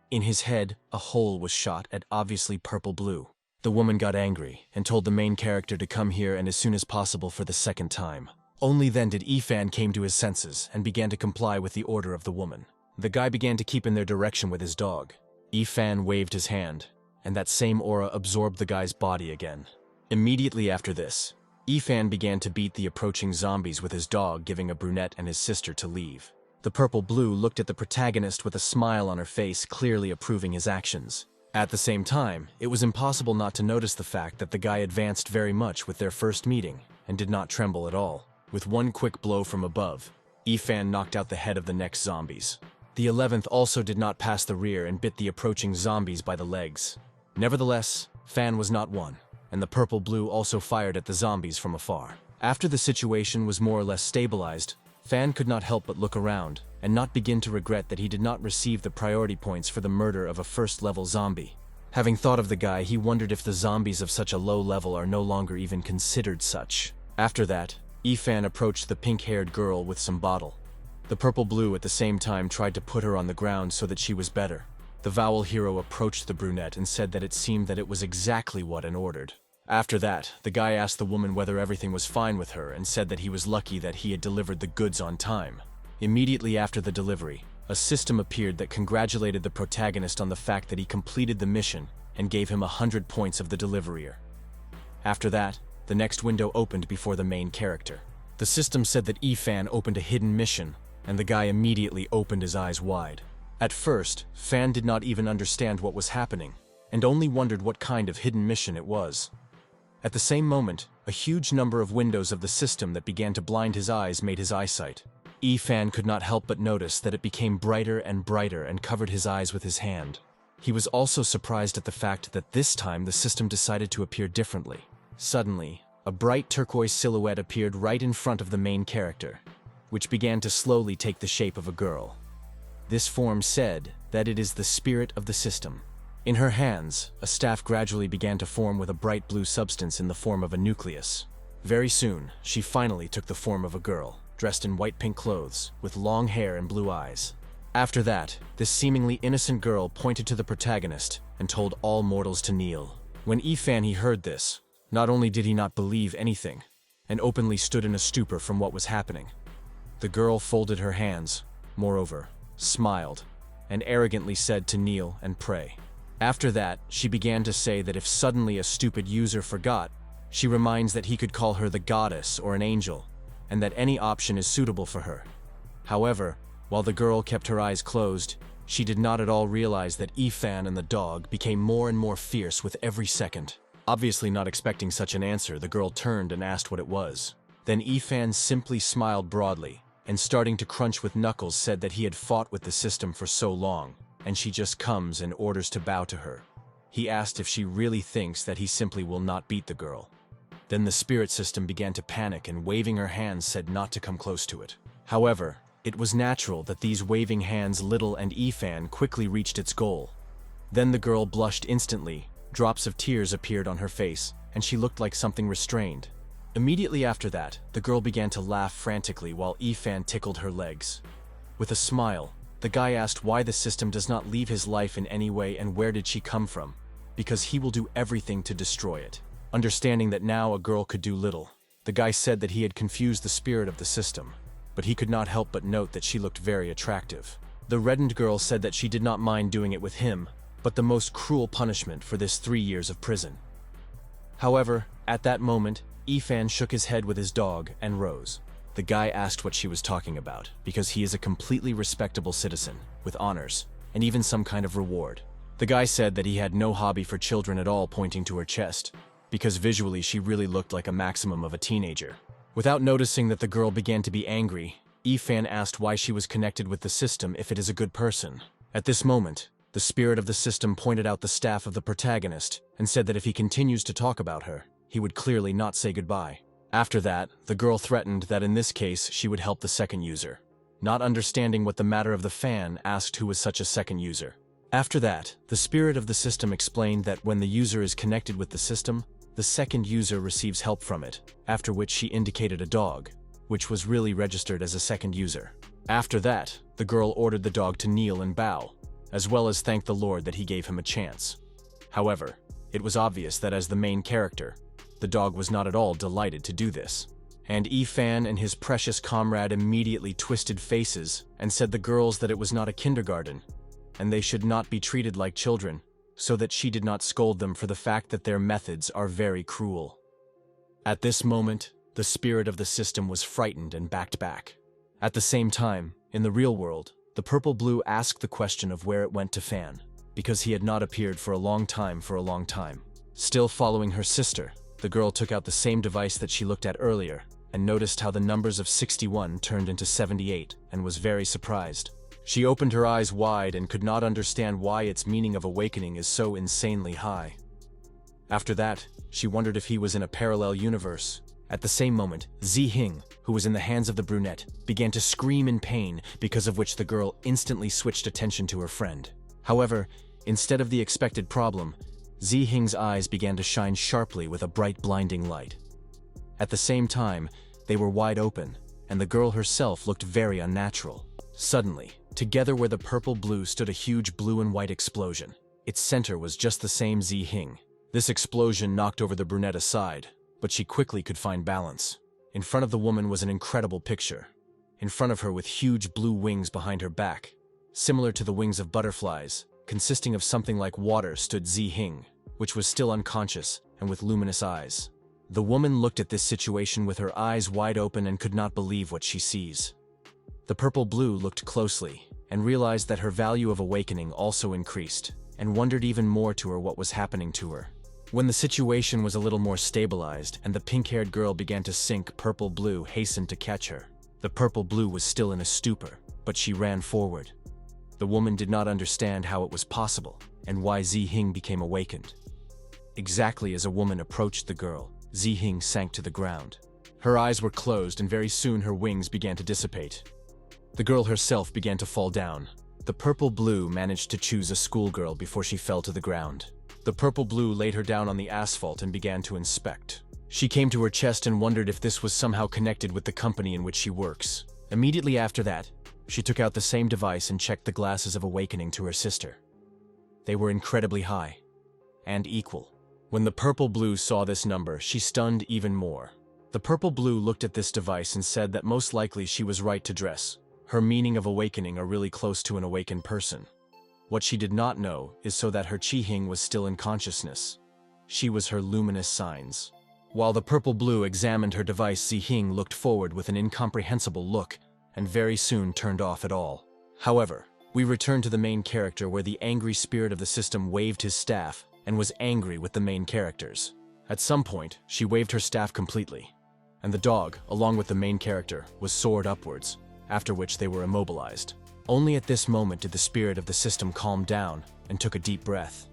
In his head, a hole was shot at obviously purple-blue. The woman got angry and told the main character to come here and as soon as possible for the second time. Only then did Ifan came to his senses and began to comply with the order of the woman. The guy began to keep in their direction with his dog. Ifan waved his hand, and that same aura absorbed the guy's body again. Immediately after this, Ifan began to beat the approaching zombies with his dog, giving a brunette and his sister to leave. The purple-blue looked at the protagonist with a smile on her face, clearly approving his actions. At the same time, it was impossible not to notice the fact that the guy advanced very much with their first meeting and did not tremble at all. With one quick blow from above, Ifan knocked out the head of the next zombies. The 11th also did not pass the rear and bit the approaching zombies by the legs. Nevertheless, Fan was not one, and the purple-blue also fired at the zombies from afar. After the situation was more or less stabilized, Fan could not help but look around and not begin to regret that he did not receive the priority points for the murder of a first-level zombie. Having thought of the guy, he wondered if the zombies of such a low level are no longer even considered such. After that, Ifan approached the pink-haired girl with some bottle. The purple-blue at the same time tried to put her on the ground so that she was better. The Vowel hero approached the brunette and said that it seemed that it was exactly what An ordered. After that, the guy asked the woman whether everything was fine with her and said that he was lucky that he had delivered the goods on time. Immediately after the delivery, a system appeared that congratulated the protagonist on the fact that he completed the mission and gave him 100 points of the deliverier. After that, the next window opened before the main character. The system said that Ifan opened a hidden mission, and the guy immediately opened his eyes wide. At first, Fan did not even understand what was happening, and only wondered what kind of hidden mission it was. At the same moment, a huge number of windows of the system that began to blind his eyes made his eyesight. Ifan could not help but notice that it became brighter and brighter and covered his eyes with his hand. He was also surprised at the fact that this time the system decided to appear differently. Suddenly, a bright turquoise silhouette appeared right in front of the main character, which began to slowly take the shape of a girl. This form said that it is the spirit of the system. In her hands, a staff gradually began to form with a bright blue substance in the form of a nucleus. Very soon, she finally took the form of a girl, dressed in white-pink clothes, with long hair and blue eyes. After that, this seemingly innocent girl pointed to the protagonist and told all mortals to kneel. When Ifan heard this, not only did he not believe anything, and openly stood in a stupor from what was happening. The girl folded her hands, moreover, smiled, and arrogantly said to kneel and pray. After that, she began to say that if suddenly a stupid user forgot, she reminds that he could call her the goddess or an angel, and that any option is suitable for her. However, while the girl kept her eyes closed, she did not at all realize that Ifan and the dog became more and more fierce with every second. Obviously not expecting such an answer, the girl turned and asked what it was. Then Ifan simply smiled broadly, and starting to crunch with knuckles said that he had fought with the system for so long, and she just comes and orders to bow to her. He asked if she really thinks that he simply will not beat the girl. Then the spirit system began to panic and waving her hands said not to come close to it. However, it was natural that these waving hands Little and Ifan quickly reached its goal. Then the girl blushed instantly, drops of tears appeared on her face, and she looked like something restrained. Immediately after that, the girl began to laugh frantically while Ifan tickled her legs. With a smile, the guy asked why the system does not leave his life in any way and where did she come from, because he will do everything to destroy it. Understanding that now a girl could do little, the guy said that he had confused the spirit of the system, but he could not help but note that she looked very attractive. The reddened girl said that she did not mind doing it with him, but the most cruel punishment for this 3 years of prison. However, at that moment, Ifan shook his head with his dog and rose. The guy asked what she was talking about, because he is a completely respectable citizen, with honors, and even some kind of reward. The guy said that he had no hobby for children at all, pointing to her chest, because visually she really looked like a maximum of a teenager. Without noticing that the girl began to be angry, Ifan asked why she was connected with the system if it is a good person. At this moment, the spirit of the system pointed out the staff of the protagonist and said that if he continues to talk about her, he would clearly not say goodbye. After that, the girl threatened that in this case she would help the second user. Not understanding what the matter of the fan, asked who was such a second user. After that, the spirit of the system explained that when the user is connected with the system, The second user receives help from it, after which she indicated a dog, which was really registered as a second user. After that, the girl ordered the dog to kneel and bow, as well as thank the Lord that he gave him a chance. However, it was obvious that as the main character, the dog was not at all delighted to do this. And Ifan and his precious comrade immediately twisted faces and said the girls that it was not a kindergarten, and they should not be treated like children, so that she did not scold them for the fact that their methods are very cruel. At this moment, the spirit of the system was frightened and backed back. At the same time, in the real world, the purple blue asked the question of where it went to Fan, because he had not appeared for a long time. Still following her sister, the girl took out the same device that she looked at earlier and noticed how the numbers of 61 turned into 78 and was very surprised. She opened her eyes wide and could not understand why its meaning of awakening is so insanely high. After that, she wondered if he was in a parallel universe. At the same moment, Zihing, who was in the hands of the brunette, began to scream in pain, because of which the girl instantly switched attention to her friend. However, instead of the expected problem, Zihing's eyes began to shine sharply with a bright blinding light. At the same time, they were wide open, and the girl herself looked very unnatural. Suddenly, together where the purple blue stood a huge blue and white explosion. Its center was just the same Zihing. This explosion knocked over the brunette aside, but she quickly could find balance. In front of the woman was an incredible picture. In front of her with huge blue wings behind her back, similar to the wings of butterflies, consisting of something like water, stood Zihing, which was still unconscious and with luminous eyes. The woman looked at this situation with her eyes wide open and could not believe what she sees. The purple blue looked closely and realized that her value of awakening also increased, and wondered even more to her what was happening to her. When the situation was a little more stabilized and the pink-haired girl began to sink, purple blue hastened to catch her. The purple blue was still in a stupor, but she ran forward. The woman did not understand how it was possible and why Zihing became awakened. Exactly as a woman approached the girl, Zihing sank to the ground. Her eyes were closed and very soon her wings began to dissipate. The girl herself began to fall down. The purple blue managed to choose a schoolgirl before she fell to the ground. The purple blue laid her down on the asphalt and began to inspect. She came to her chest and wondered if this was somehow connected with the company in which she works. Immediately after that, she took out the same device and checked the glasses of awakening to her sister. They were incredibly high and equal. When the purple blue saw this number, she stunned even more. The purple blue looked at this device and said that most likely she was right to dress. Her meaning of awakening are really close to an awakened person. What she did not know is so that her Qihing was still in consciousness. She was her luminous signs. While the purple blue examined her device, Zihing looked forward with an incomprehensible look and very soon turned off it all. However, we return to the main character where the angry spirit of the system waved his staff and was angry with the main characters. At some point, she waved her staff completely, and the dog, along with the main character, was soared upwards, after which they were immobilized. Only at this moment did the spirit of the system calm down and took a deep breath.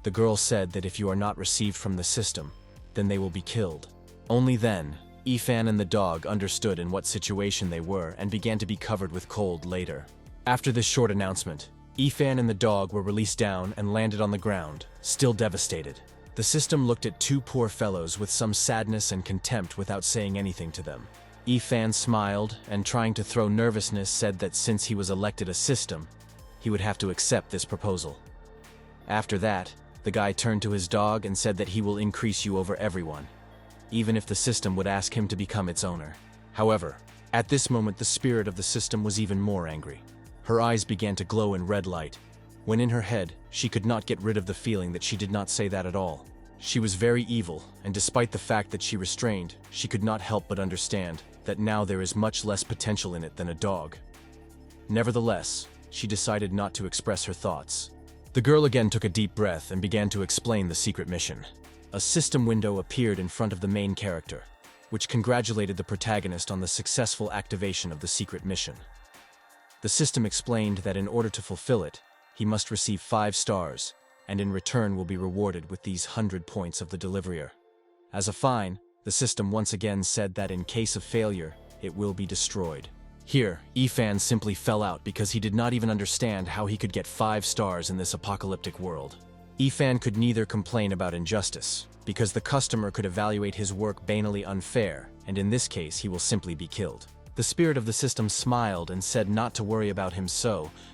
The girl said that if you are not received from the system, then they will be killed. Only then, Ifan and the dog understood in what situation they were and began to be covered with cold later. After this short announcement, Ifan and the dog were released down and landed on the ground, still devastated. The system looked at two poor fellows with some sadness and contempt without saying anything to them. Ifan smiled and, trying to throw nervousness, said that since he was elected a system, he would have to accept this proposal. After that, the guy turned to his dog and said that he will increase you over everyone, even if the system would ask him to become its owner. However, at this moment the spirit of the system was even more angry. Her eyes began to glow in red light, when in her head she could not get rid of the feeling that she did not say that at all. She was very evil, and despite the fact that she restrained, she could not help but understand that now there is much less potential in it than a dog. Nevertheless, she decided not to express her thoughts. The girl again took a deep breath and began to explain the secret mission. A system window appeared in front of the main character, which congratulated the protagonist on the successful activation of the secret mission. The system explained that in order to fulfill it, he must receive 5 stars, and in return will be rewarded with these 100 points of the deliverer. As a fine, the system once again said that in case of failure, it will be destroyed. Here, Ifan simply fell out because he did not even understand how he could get 5 stars in this apocalyptic world. Ifan could neither complain about injustice, because the customer could evaluate his work banally unfair, and in this case he will simply be killed. The spirit of the system smiled and said not to worry about him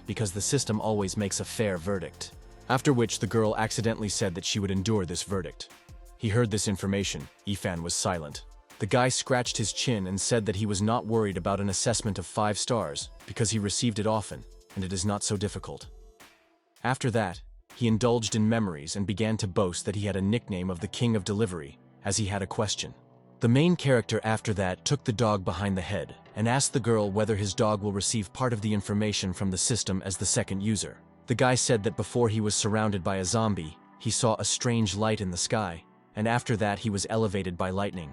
because the system always makes a fair verdict. After which the girl accidentally said that she would endure this verdict. He heard this information. Ifan was silent. The guy scratched his chin and said that he was not worried about an assessment of 5 stars because he received it often, and it is not so difficult. After that, he indulged in memories and began to boast that he had a nickname of the King of Delivery, as he had a question. The main character after that took the dog behind the head and asked the girl whether his dog will receive part of the information from the system as the second user. The guy said that before he was surrounded by a zombie, he saw a strange light in the sky, and after that he was elevated by lightning.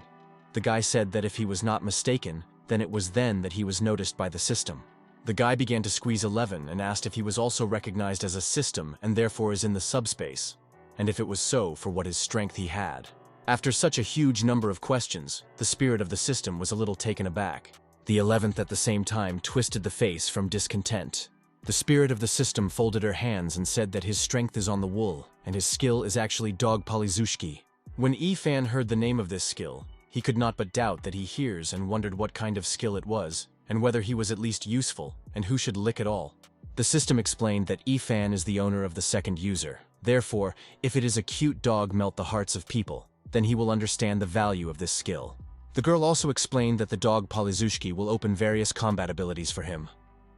The guy said that if he was not mistaken, then it was then that he was noticed by the system. The guy began to squeeze 11 and asked if he was also recognized as a system and therefore is in the subspace, and if it was so, for what his strength he had. After such a huge number of questions, the spirit of the system was a little taken aback. The 11th at the same time twisted the face from discontent. The spirit of the system folded her hands and said that his strength is on the wool, and his skill is actually dog polizushki. When Ifan heard the name of this skill, he could not but doubt that he hears and wondered what kind of skill it was, and whether he was at least useful, and who should lick it all. The system explained that Ifan is the owner of the second user. Therefore, if it is a cute dog melt the hearts of people, then he will understand the value of this skill. The girl also explained that the dog polizushki will open various combat abilities for him.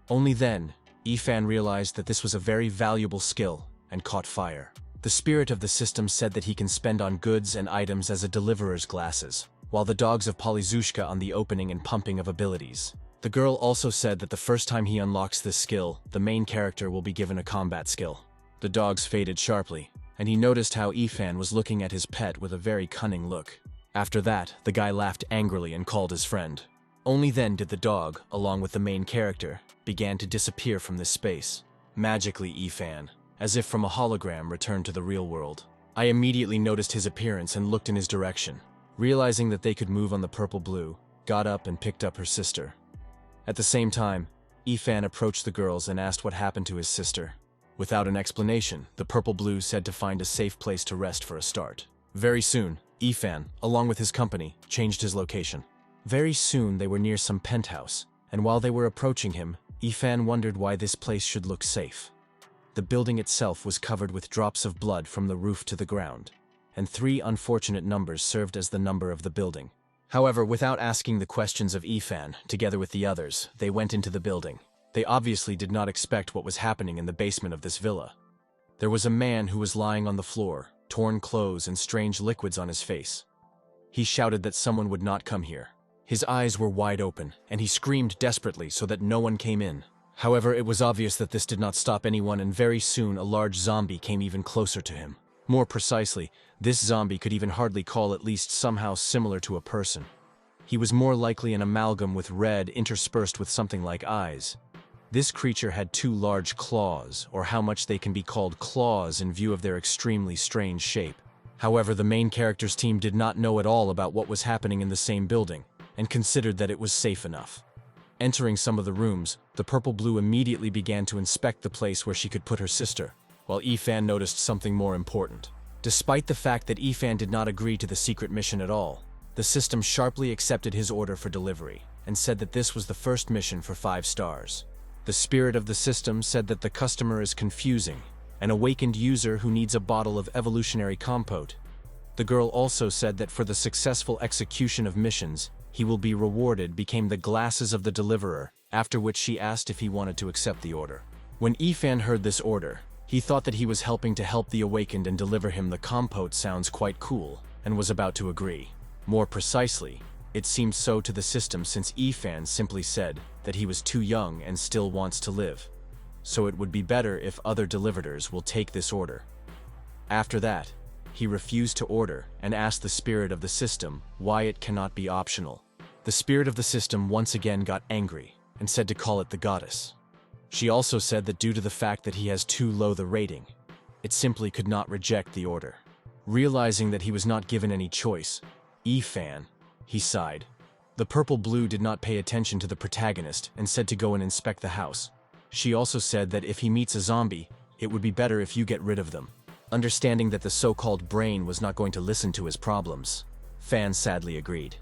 Only then, Ifan realized that this was a very valuable skill, and caught fire. The spirit of the system said that he can spend on goods and items as a deliverer's glasses, while the dogs of Polizushka on the opening and pumping of abilities. The girl also said that the first time he unlocks this skill, the main character will be given a combat skill. The dogs faded sharply, and he noticed how Ifan was looking at his pet with a very cunning look. After that, the guy laughed angrily and called his friend. Only then did the dog, along with the main character, began to disappear from this space. Magically, Ifan, as if from a hologram, returned to the real world. I immediately noticed his appearance and looked in his direction. Realizing that they could move on the purple-blue, got up and picked up her sister. At the same time, Ifan approached the girls and asked what happened to his sister. Without an explanation, the purple-blue said to find a safe place to rest for a start. Very soon, Ifan, along with his company, changed his location. Very soon they were near some penthouse, and while they were approaching him, Ifan wondered why this place should look safe. The building itself was covered with drops of blood from the roof to the ground, and 3 unfortunate numbers served as the number of the building. However, without asking the questions of Ifan, together with the others, they went into the building. They obviously did not expect what was happening in the basement of this villa. There was a man who was lying on the floor, torn clothes and strange liquids on his face. He shouted that someone would not come here. His eyes were wide open, and he screamed desperately so that no one came in. However, it was obvious that this did not stop anyone, and very soon a large zombie came even closer to him. More precisely, this zombie could even hardly call at least somehow similar to a person. He was more likely an amalgam with red interspersed with something like eyes. This creature had 2 large claws, or how much they can be called claws in view of their extremely strange shape. However, the main character's team did not know at all about what was happening in the same building, and considered that it was safe enough. Entering some of the rooms, the purple-blue immediately began to inspect the place where she could put her sister, while Ifan noticed something more important. Despite the fact that Ifan did not agree to the secret mission at all, the system sharply accepted his order for delivery, and said that this was the first mission for 5 stars. The spirit of the system said that the customer is confusing, an awakened user who needs a bottle of evolutionary compote. The girl also said that for the successful execution of missions, he will be rewarded became the glasses of the deliverer, after which she asked if he wanted to accept the order. When Ifan heard this order, he thought that he was helping to help the awakened and deliver him the compote sounds quite cool, and was about to agree. More precisely, it seemed so to the system since Ifan simply said that he was too young and still wants to live. So it would be better if other deliverers will take this order. After that, he refused to order and asked the spirit of the system why it cannot be optional. The spirit of the system once again got angry and said to call it the goddess. She also said that due to the fact that he has too low the rating, it simply could not reject the order. Realizing that he was not given any choice, Ifan, he sighed. The purple-blue did not pay attention to the protagonist and said to go and inspect the house. She also said that if he meets a zombie, it would be better if you get rid of them. Understanding that the so-called brain was not going to listen to his problems, Fan sadly agreed.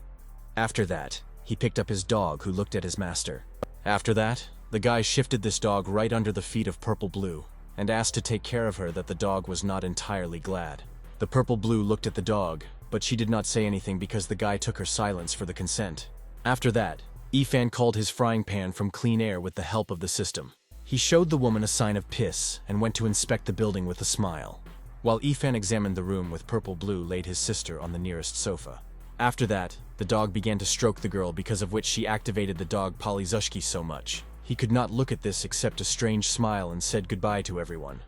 After that, he picked up his dog who looked at his master. After that, the guy shifted this dog right under the feet of Purple Blue and asked to take care of her. That the dog was not entirely glad. The Purple Blue looked at the dog, but she did not say anything because the guy took her silence for the consent. After that, Fan called his frying pan from clean air with the help of the system. He showed the woman a sign of piss and went to inspect the building with a smile. While Fan examined the room with Purple Blue laid his sister on the nearest sofa. After that, the dog began to stroke the girl, because of which she activated the dog Polizushki so much. He could not look at this except a strange smile and said goodbye to everyone.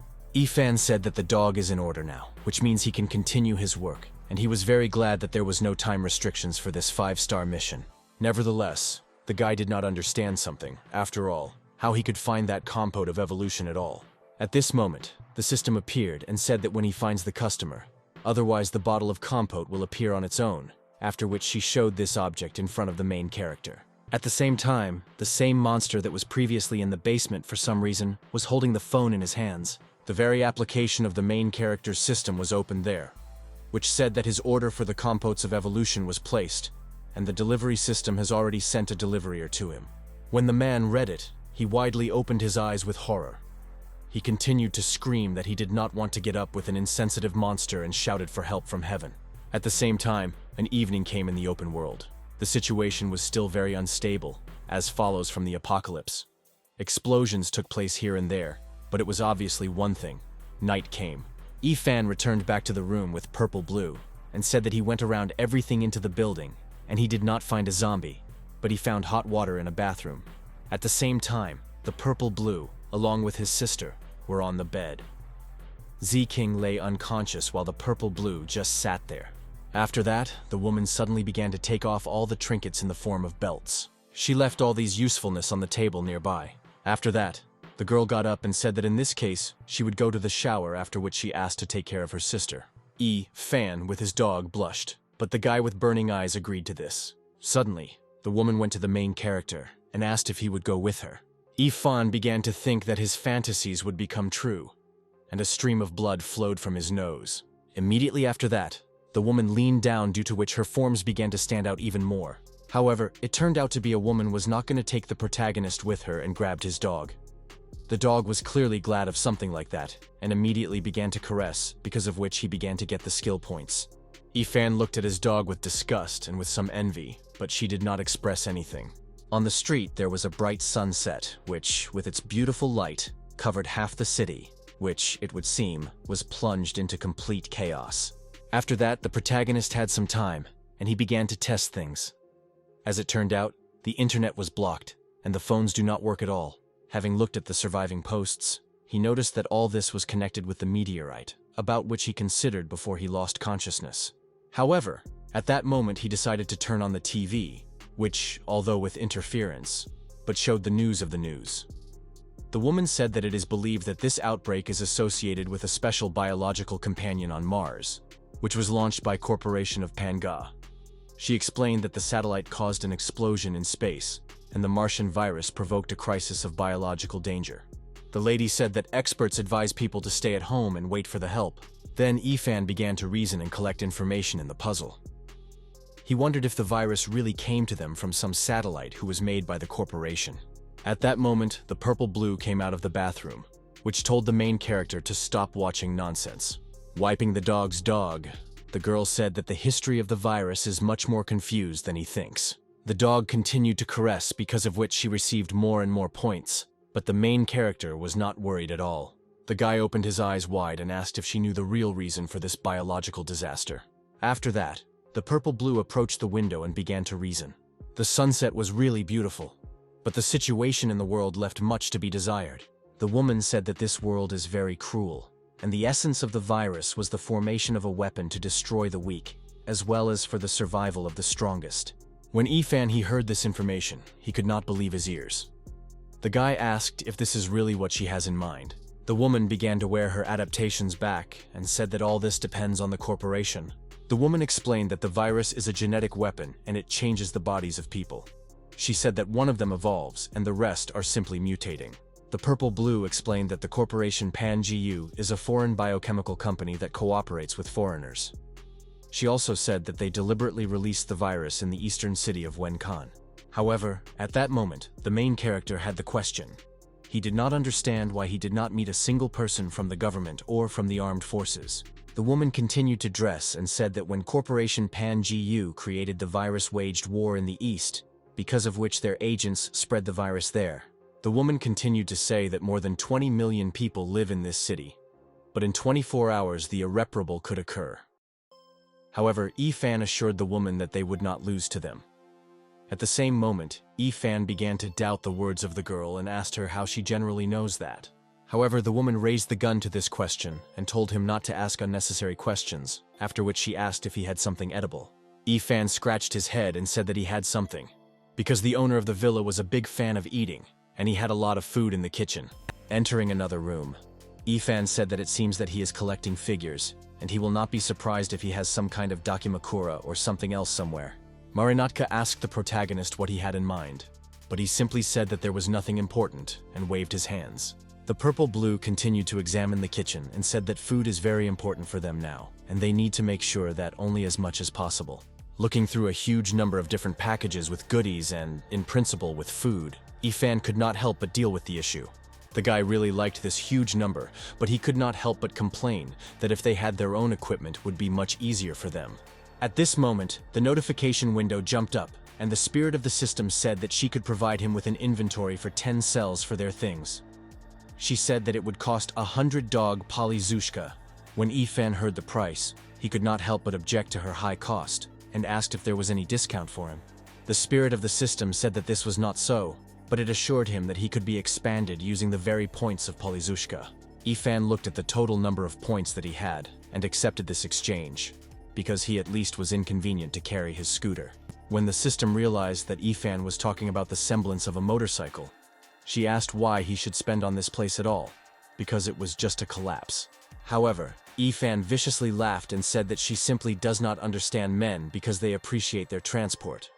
Fan said that the dog is in order now, which means he can continue his work, and he was very glad that there was no time restrictions for this 5-star mission. Nevertheless, the guy did not understand something, after all, how he could find that compote of evolution at all. At this moment, the system appeared and said that when he finds the customer, otherwise the bottle of compote will appear on its own, after which she showed this object in front of the main character. At the same time, the same monster that was previously in the basement for some reason was holding the phone in his hands. The very application of the main character's system was opened there, which said that his order for the compotes of evolution was placed, and the delivery system has already sent a deliverer to him. When the man read it, he widely opened his eyes with horror. He continued to scream that he did not want to get up with an insensitive monster and shouted for help from heaven. At the same time, an evening came in the open world. The situation was still very unstable, as follows from the apocalypse. Explosions took place here and there, but it was obviously one thing. Night came. Fan returned back to the room with Purple Blue and said that he went around everything into the building and he did not find a zombie, but he found hot water in a bathroom. At the same time, the Purple Blue, along with his sister, were on the bed. Z-King lay unconscious while the Purple Blue just sat there. After that, the woman suddenly began to take off all the trinkets in the form of belts. She left all these usefulness on the table nearby. After that, the girl got up and said that in this case, she would go to the shower, after which she asked to take care of her sister. Fan, with his dog, blushed, but the guy with burning eyes agreed to this. Suddenly, the woman went to the main character and asked if he would go with her. Fan began to think that his fantasies would become true, and a stream of blood flowed from his nose. Immediately after that, the woman leaned down, due to which her forms began to stand out even more. However, it turned out to be a woman was not going to take the protagonist with her and grabbed his dog. The dog was clearly glad of something like that, and immediately began to caress, because of which he began to get the skill points. Fan looked at his dog with disgust and with some envy, but she did not express anything. On the street there was a bright sunset, which, with its beautiful light, covered half the city, which, it would seem, was plunged into complete chaos. After that, the protagonist had some time, and he began to test things. As it turned out, the internet was blocked, and the phones do not work at all. Having looked at the surviving posts, he noticed that all this was connected with the meteorite, about which he considered before he lost consciousness. However, at that moment he decided to turn on the TV, which, although with interference, but showed the news of the news. The woman said that it is believed that this outbreak is associated with a special biological companion on Mars, which was launched by Corporation of Panga. She explained that the satellite caused an explosion in space, and the Martian virus provoked a crisis of biological danger. The lady said that experts advise people to stay at home and wait for the help. Then Fan began to reason and collect information in the puzzle. He wondered if the virus really came to them from some satellite who was made by the corporation. At that moment, the Purple Blue came out of the bathroom, which told the main character to stop watching nonsense. Wiping the dog's dog, the girl said that the history of the virus is much more confused than he thinks. The dog continued to caress, because of which she received more and more points, but the main character was not worried at all. The guy opened his eyes wide and asked if she knew the real reason for this biological disaster. After that, the Purple Blue approached the window and began to reason. The sunset was really beautiful, but the situation in the world left much to be desired. The woman said that this world is very cruel, and the essence of the virus was the formation of a weapon to destroy the weak, as well as for the survival of the strongest. When Fan heard this information, he could not believe his ears. The guy asked if this is really what she has in mind. The woman began to wear her adaptations back and said that all this depends on the corporation. The woman explained that the virus is a genetic weapon and it changes the bodies of people. She said that one of them evolves and the rest are simply mutating. The purple blue explained that the corporation Pan-GU is a foreign biochemical company that cooperates with foreigners. She also said that they deliberately released the virus in the eastern city of Wenkan. However, at that moment, the main character had the question. He did not understand why he did not meet a single person from the government or from the armed forces. The woman continued to dress and said that when Corporation Pan-GU created the virus waged war in the east, because of which their agents spread the virus there. The woman continued to say that more than 20 million people live in this city, but in 24 hours the irreparable could occur. However, Yi-Fan assured the woman that they would not lose to them. At the same moment, Yi-Fan began to doubt the words of the girl and asked her how she generally knows that. However, the woman raised the gun to this question and told him not to ask unnecessary questions, after which she asked if he had something edible. Yi-Fan scratched his head and said that he had something, because the owner of the villa was a big fan of eating, and he had a lot of food in the kitchen. Entering another room, Yi-Fan said that it seems that he is collecting figures, and he will not be surprised if he has some kind of dakimakura or something else somewhere. Marinatka asked the protagonist what he had in mind, but he simply said that there was nothing important and waved his hands. The purple blue continued to examine the kitchen and said that food is very important for them now, and they need to make sure that only as much as possible. Looking through a huge number of different packages with goodies and, in principle, with food, Yi-Fan could not help but deal with the issue. The guy really liked this huge number, but he could not help but complain that if they had their own equipment would be much easier for them. At this moment, the notification window jumped up, and the spirit of the system said that she could provide him with an inventory for 10 cells for their things. She said that it would cost 100 dog polyzushka. When Yi-Fan heard the price, he could not help but object to her high cost, and asked if there was any discount for him. The spirit of the system said that this was not so, but it assured him that he could be expanded using the very points of polyzushka. Yi-Fan looked at the total number of points that he had, and accepted this exchange, because he at least was inconvenient to carry his scooter. When the system realized that Yi-Fan was talking about the semblance of a motorcycle, she asked why he should spend on this place at all, because it was just a collapse. However, Yi-Fan viciously laughed and said that she simply does not understand men because they appreciate their transport.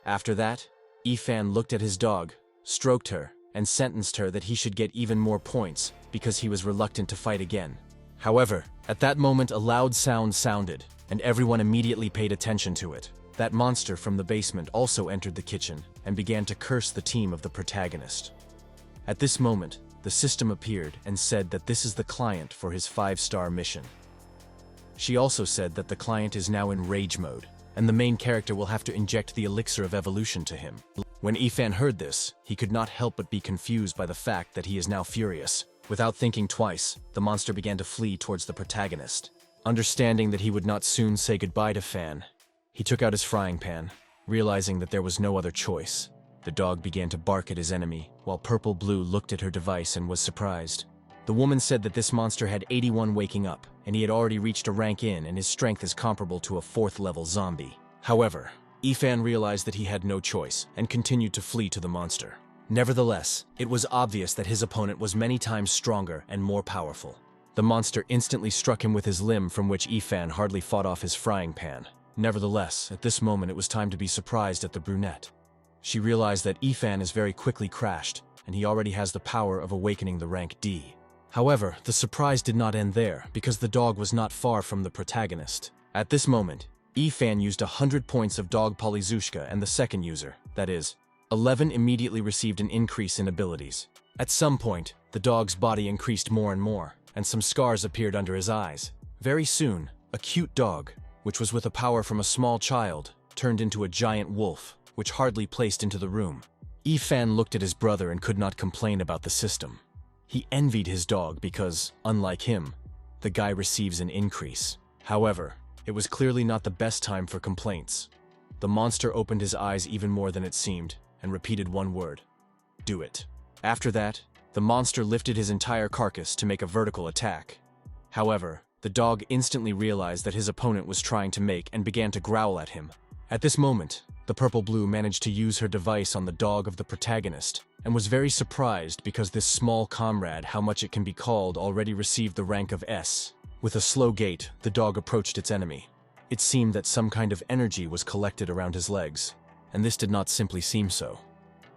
After that, Yi-Fan looked at his dog, stroked her, and sentenced her that he should get even more points because he was reluctant to fight again. However, at that moment a loud sound sounded, and everyone immediately paid attention to it. That monster from the basement also entered the kitchen and began to curse the team of the protagonist. At this moment, the system appeared and said that this is the client for his 5-star mission. She also said that the client is now in rage mode, and the main character will have to inject the elixir of evolution to him. When Yi-Fan heard this, he could not help but be confused by the fact that he is now furious. Without thinking twice, the monster began to flee towards the protagonist. Understanding that he would not soon say goodbye to Fan, he took out his frying pan, realizing that there was no other choice. The dog began to bark at his enemy, while Purple Blue looked at her device and was surprised. The woman said that this monster had 81 waking up, and he had already reached a rank in, and his strength is comparable to a 4th-level zombie. However, Yi-Fan realized that he had no choice, and continued to flee to the monster. Nevertheless, it was obvious that his opponent was many times stronger and more powerful. The monster instantly struck him with his limb, from which Yi-Fan hardly fought off his frying pan. Nevertheless, at this moment it was time to be surprised at the brunette. She realized that Yi-Fan is very quickly crashed, and he already has the power of awakening the rank D. However, the surprise did not end there, because the dog was not far from the protagonist. At this moment, Yi-Fan used 100 points of dog polyzushka, and the second user, that is, 11, immediately received an increase in abilities. At some point, the dog's body increased more and more, and some scars appeared under his eyes. Very soon, a cute dog, which was with a power from a small child, turned into a giant wolf, which hardly placed into the room. Yi-Fan looked at his brother and could not complain about the system. He envied his dog because, unlike him, the guy receives an increase. However, it was clearly not the best time for complaints. The monster opened his eyes even more than it seemed, and repeated one word: "Do it." After that, the monster lifted his entire carcass to make a vertical attack. However, the dog instantly realized that his opponent was trying to make and began to growl at him. At this moment, the Purple Blue managed to use her device on the dog of the protagonist, and was very surprised because this small comrade, how much it can be called, already received the rank of S. With a slow gait, the dog approached its enemy. It seemed that some kind of energy was collected around his legs, and this did not simply seem so.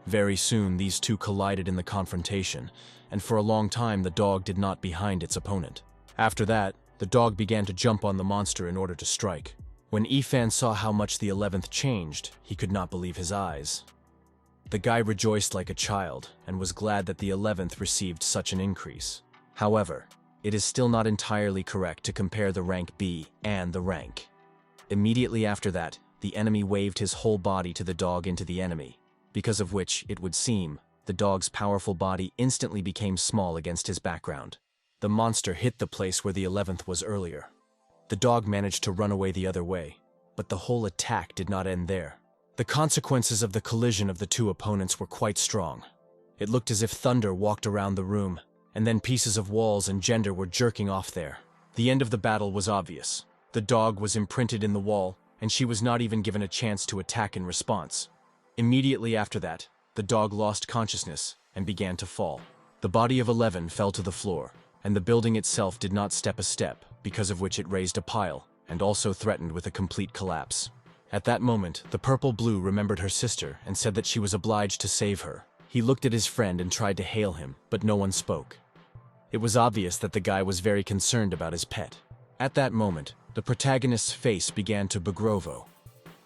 Very soon, these two collided in the confrontation, and for a long time the dog did not behind its opponent. After that, the dog began to jump on the monster in order to strike. When Ifan saw how much the 11th changed, he could not believe his eyes. The guy rejoiced like a child and was glad that the 11th received such an increase. However, it is still not entirely correct to compare the rank B and the rank. Immediately after that, the enemy waved his whole body to the dog into the enemy, because of which, it would seem, the dog's powerful body instantly became small against his background. The monster hit the place where the 11th was earlier. The dog managed to run away the other way, but the whole attack did not end there. The consequences of the collision of the two opponents were quite strong. It looked as if thunder walked around the room, and then pieces of walls and gender were jerking off there. The end of the battle was obvious. The dog was imprinted in the wall, and she was not even given a chance to attack in response. Immediately after that, the dog lost consciousness and began to fall. The body of 11 fell to the floor, and the building itself did not step a step, because of which it raised a pile, and also threatened with a complete collapse. At that moment, the purple blue remembered her sister and said that she was obliged to save her. He looked at his friend and tried to hail him, but no one spoke. It was obvious that the guy was very concerned about his pet. At that moment, the protagonist's face began to begrovo.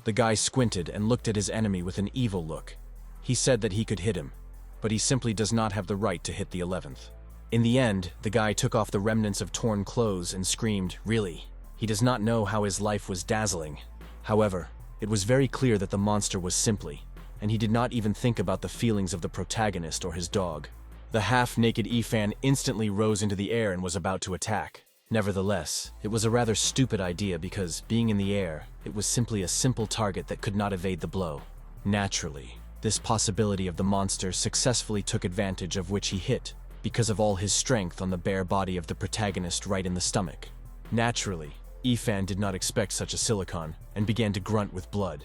The guy squinted and looked at his enemy with an evil look. He said that he could hit him, but he simply does not have the right to hit the 11th. In the end, the guy took off the remnants of torn clothes and screamed, "Really?" He does not know how his life was dazzling. However, it was very clear that the monster was simply, and he did not even think about the feelings of the protagonist or his dog. The half-naked Ifan instantly rose into the air and was about to attack. Nevertheless, it was a rather stupid idea because, being in the air, it was simply a simple target that could not evade the blow. Naturally, this possibility of the monster successfully took advantage of which he hit, because of all his strength on the bare body of the protagonist right in the stomach. Naturally, Ifan did not expect such a silicon and began to grunt with blood.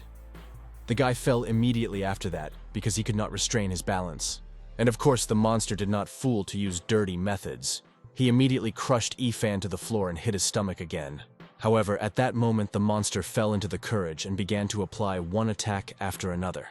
The guy fell immediately after that because he could not restrain his balance. And of course the monster did not fool to use dirty methods. He immediately crushed Ifan to the floor and hit his stomach again. However, at that moment the monster fell into the courage and began to apply one attack after another.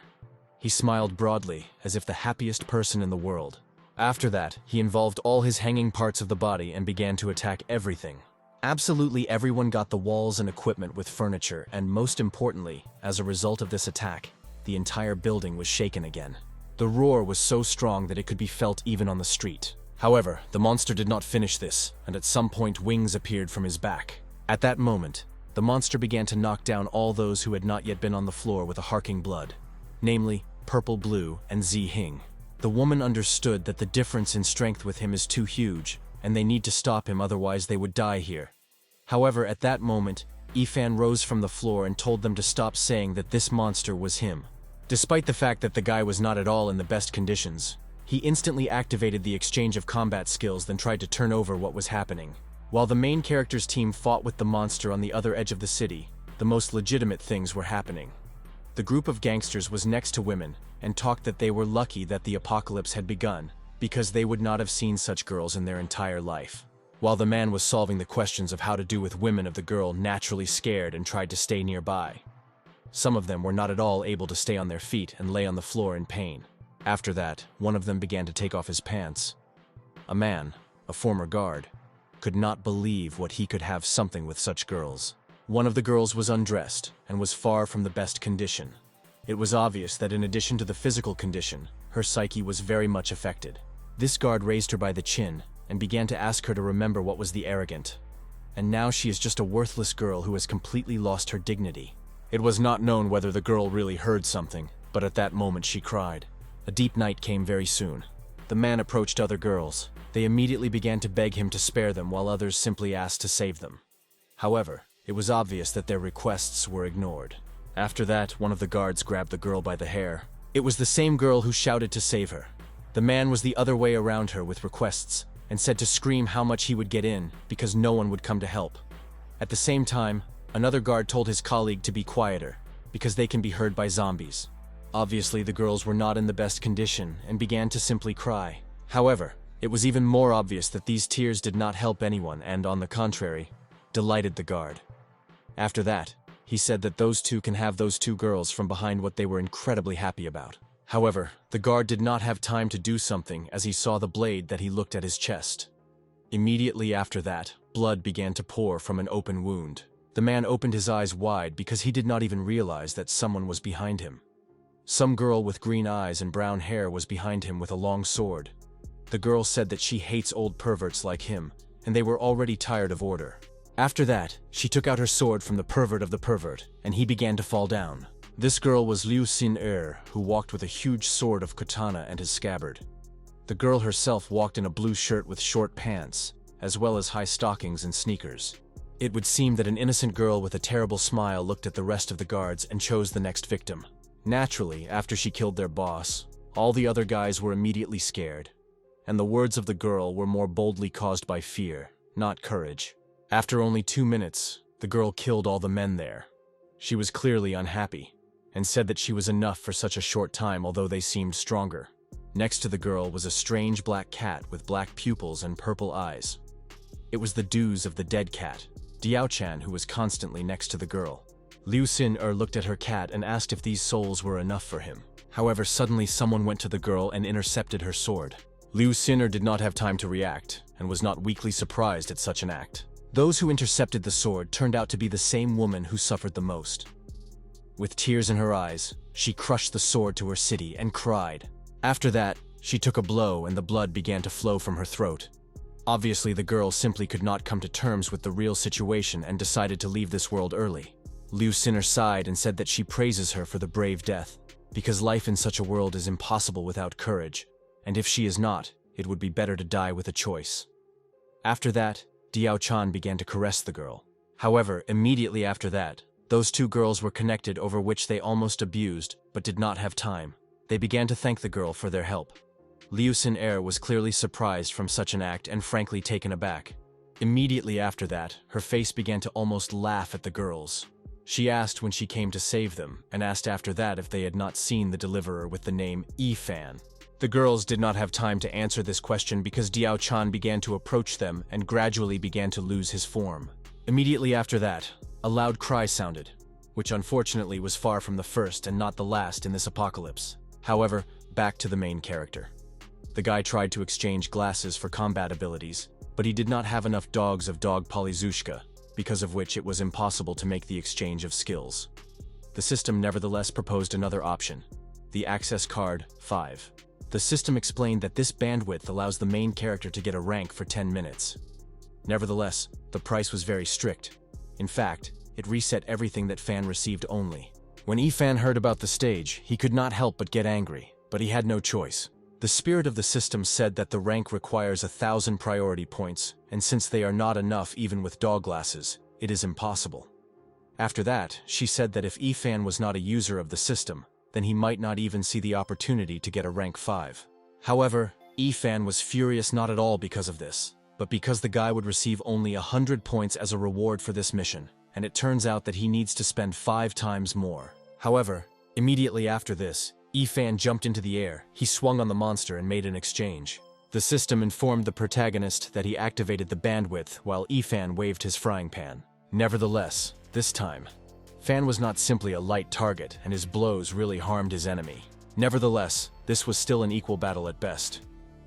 He smiled broadly, as if the happiest person in the world. After that, he involved all his hanging parts of the body and began to attack everything. Absolutely everyone got the walls and equipment with furniture, and most importantly, as a result of this attack, the entire building was shaken again. The roar was so strong that it could be felt even on the street. However, the monster did not finish this, and at some point wings appeared from his back. At that moment, the monster began to knock down all those who had not yet been on the floor with a harking blood, namely, Purple Blue and Hing. The woman understood that the difference in strength with him is too huge, and they need to stop him, otherwise they would die here. However, at that moment, Ifan rose from the floor and told them to stop saying that this monster was him. Despite the fact that the guy was not at all in the best conditions, he instantly activated the exchange of combat skills, then tried to turn over what was happening. While the main character's team fought with the monster on the other edge of the city, the most legitimate things were happening. The group of gangsters was next to women and talked that they were lucky that the apocalypse had begun, because they would not have seen such girls in their entire life. While the man was solving the questions of how to do with women of the girl naturally scared and tried to stay nearby. Some of them were not at all able to stay on their feet and lay on the floor in pain. After that, one of them began to take off his pants. A man, a former guard, could not believe what he could have something with such girls. One of the girls was undressed and was far from the best condition. It was obvious that in addition to the physical condition, her psyche was very much affected. This guard raised her by the chin and began to ask her to remember what was the arrogant. And now she is just a worthless girl who has completely lost her dignity. It was not known whether the girl really heard something, but at that moment she cried. A deep night came very soon. The man approached other girls. They immediately began to beg him to spare them, while others simply asked to save them. However, it was obvious that their requests were ignored. After that, one of the guards grabbed the girl by the hair. It was the same girl who shouted to save her. The man was the other way around her with requests, and said to scream how much he would get in, because no one would come to help. At the same time, another guard told his colleague to be quieter, because they can be heard by zombies. Obviously, the girls were not in the best condition and began to simply cry. However, it was even more obvious that these tears did not help anyone and, on the contrary, delighted the guard. After that, he said that those two can have those two girls from behind what they were incredibly happy about. However, the guard did not have time to do something as he saw the blade that he looked at his chest. Immediately after that, blood began to pour from an open wound. The man opened his eyes wide because he did not even realize that someone was behind him. Some girl with green eyes and brown hair was behind him with a long sword. The girl said that she hates old perverts like him, and they were already tired of order. After that, she took out her sword from the pervert of the pervert, and he began to fall down. This girl was Liu Xin-er, who walked with a huge sword of katana and his scabbard. The girl herself walked in a blue shirt with short pants, as well as high stockings and sneakers. It would seem that an innocent girl with a terrible smile looked at the rest of the guards and chose the next victim. Naturally, after she killed their boss, all the other guys were immediately scared, and the words of the girl were more boldly caused by fear, not courage. After only 2 minutes, the girl killed all the men there. She was clearly unhappy, and said that she was enough for such a short time, although they seemed stronger. Next to the girl was a strange black cat with black pupils and purple eyes. It was the dues of the dead cat, Diao-chan, who was constantly next to the girl. Liu Xin-er looked at her cat and asked if these souls were enough for him. However, suddenly someone went to the girl and intercepted her sword. Liu Xin-er did not have time to react, and was not weakly surprised at such an act. Those who intercepted the sword turned out to be the same woman who suffered the most. With tears in her eyes, she crushed the sword to her city and cried. After that, she took a blow and the blood began to flow from her throat. Obviously, the girl simply could not come to terms with the real situation and decided to leave this world early. Liu Xin-er sighed and said that she praises her for the brave death, because life in such a world is impossible without courage, and if she is not, it would be better to die with a choice. After that, Diao-chan began to caress the girl. However, immediately after that, those two girls were connected over which they almost abused, but did not have time. They began to thank the girl for their help. Liu Xin-er was clearly surprised from such an act and frankly taken aback. Immediately after that, her face began to almost laugh at the girls. She asked when she came to save them, and asked after that if they had not seen the deliverer with the name Yi-fan. The girls did not have time to answer this question because Diao-chan began to approach them and gradually began to lose his form. Immediately after that, a loud cry sounded, which unfortunately was far from the first and not the last in this apocalypse. However, back to the main character. The guy tried to exchange glasses for combat abilities, but he did not have enough dogs of dog Polyzushka, because of which it was impossible to make the exchange of skills. The system nevertheless proposed another option, the access card 5. The system explained that this bandwidth allows the main character to get a rank for 10 minutes. Nevertheless, the price was very strict. In fact, it reset everything that Fan received only. When Yi-fan heard about the stage, he could not help but get angry, but he had no choice. The spirit of the system said that the rank requires 1,000 priority points, and since they are not enough even with dog glasses, it is impossible. After that, she said that if Yi-fan was not a user of the system, then he might not even see the opportunity to get a rank 5. However, Yi-fan was furious not at all because of this, but because the guy would receive only 100 points as a reward for this mission, and it turns out that he needs to spend 5 times more. However, immediately after this, Yi-fan jumped into the air, he swung on the monster and made an exchange. The system informed the protagonist that he activated the bandwidth while Yi-fan waved his frying pan. Nevertheless, this time, Fan was not simply a light target and his blows really harmed his enemy. Nevertheless, this was still an equal battle at best.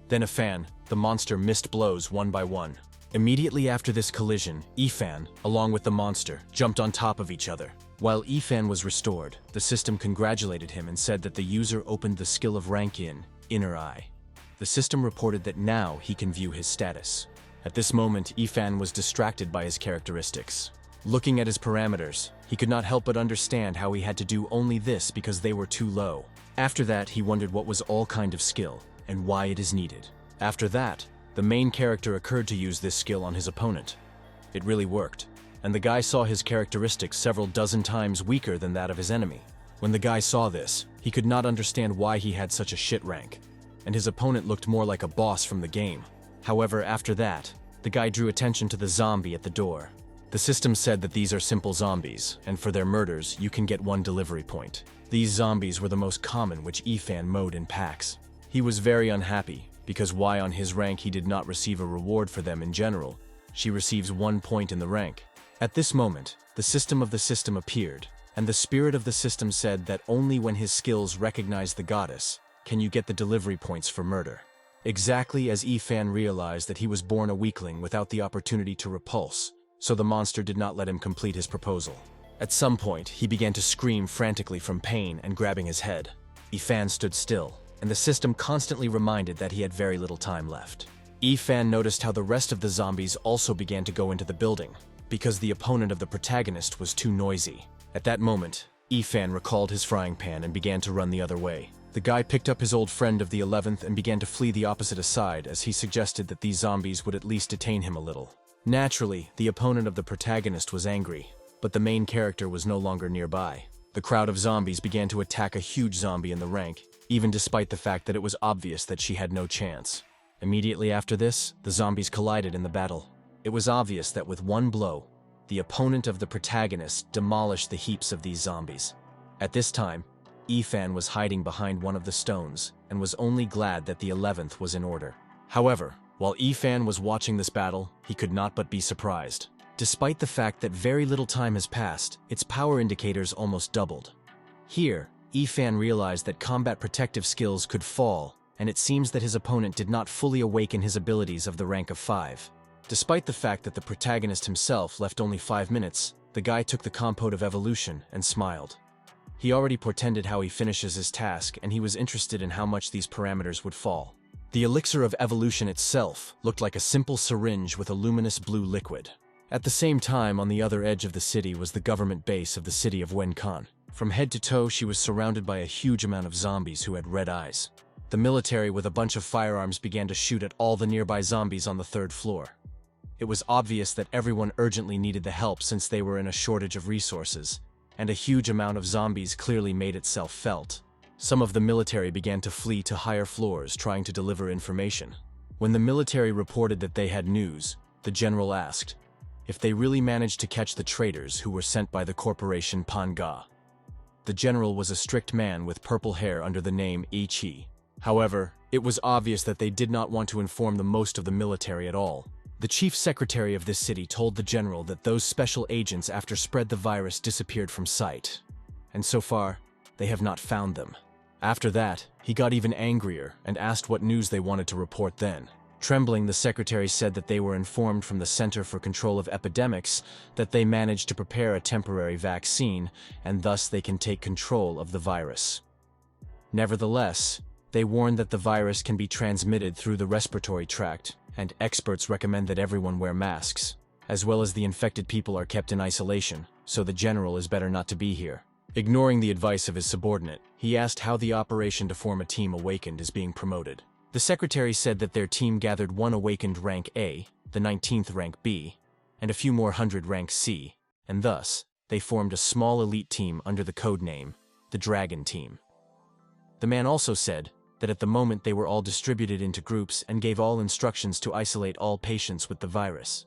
Then Fan, the monster missed blows one by one. Immediately after this collision, Yi-fan, along with the monster, jumped on top of each other. While Yi-fan was restored, the system congratulated him and said that the user opened the skill of rank in Inner Eye. The system reported that now he can view his status. At this moment, Yi-fan was distracted by his characteristics. Looking at his parameters, he could not help but understand how he had to do only this because they were too low. After that, he wondered what was all kind of skill and why it is needed. After that, the main character occurred to use this skill on his opponent. It really worked, and the guy saw his characteristics several dozen times weaker than that of his enemy. When the guy saw this, he could not understand why he had such a shit rank, and his opponent looked more like a boss from the game. However, after that, the guy drew attention to the zombie at the door. The system said that these are simple zombies, and for their murders, you can get 1 delivery point. These zombies were the most common which Yi-fan mowed in packs. He was very unhappy, because why on his rank he did not receive a reward for them in general. She receives 1 point in the rank. At this moment, the system of the system appeared, and the spirit of the system said that only when his skills recognize the goddess can you get the delivery points for murder. Exactly as Ifan realized that he was born a weakling without the opportunity to repulse, so the monster did not let him complete his proposal. At some point, he began to scream frantically from pain and grabbing his head. Ifan stood still, and the system constantly reminded that he had very little time left. Ifan noticed how the rest of the zombies also began to go into the building, because the opponent of the protagonist was too noisy. At that moment, Ifan recalled his frying pan and began to run the other way. The guy picked up his old friend of the 11th and began to flee the opposite side as he suggested that these zombies would at least detain him a little. Naturally, the opponent of the protagonist was angry, but the main character was no longer nearby. The crowd of zombies began to attack a huge zombie in the rank, even despite the fact that it was obvious that she had no chance. Immediately after this, the zombies collided in the battle. It was obvious that with one blow, the opponent of the protagonist demolished the heaps of these zombies. At this time, Ifan was hiding behind one of the stones and was only glad that the 11th was in order. However, while Ifan was watching this battle, he could not but be surprised. Despite the fact that very little time has passed, its power indicators almost doubled. Here, Ifan realized that combat protective skills could fall, and it seems that his opponent did not fully awaken his abilities of the rank of 5. Despite the fact that the protagonist himself left only 5 minutes, the guy took the compote of evolution and smiled. He already portended how he finishes his task, and he was interested in how much these parameters would fall. The elixir of evolution itself looked like a simple syringe with a luminous blue liquid. At the same time, on the other edge of the city was the government base of the city of Wenkan. From head to toe, she was surrounded by a huge amount of zombies who had red eyes. The military with a bunch of firearms began to shoot at all the nearby zombies on the 3rd floor. It was obvious that everyone urgently needed the help since they were in a shortage of resources, and a huge amount of zombies clearly made itself felt. Some of the military began to flee to higher floors trying to deliver information. When the military reported that they had news, the general asked if they really managed to catch the traitors who were sent by the corporation Panga. The general was a strict man with purple hair under the name Ichi. However, it was obvious that they did not want to inform the most of the military at all. The chief secretary of this city told the general that those special agents after spread the virus disappeared from sight, and so far, they have not found them. After that, he got even angrier and asked what news they wanted to report then. Trembling, the secretary said that they were informed from the Center for Control of Epidemics that they managed to prepare a temporary vaccine, and thus they can take control of the virus. Nevertheless, they warned that the virus can be transmitted through the respiratory tract, and experts recommend that everyone wear masks, as well as the infected people are kept in isolation, so the general is better not to be here. Ignoring the advice of his subordinate, he asked how the operation to form a team awakened is being promoted. The secretary said that their team gathered one awakened rank A, the 19th rank B, and a few more hundred rank C, and thus, they formed a small elite team under the code name, the Dragon Team. The man also said that at the moment they were all distributed into groups and gave all instructions to isolate all patients with the virus.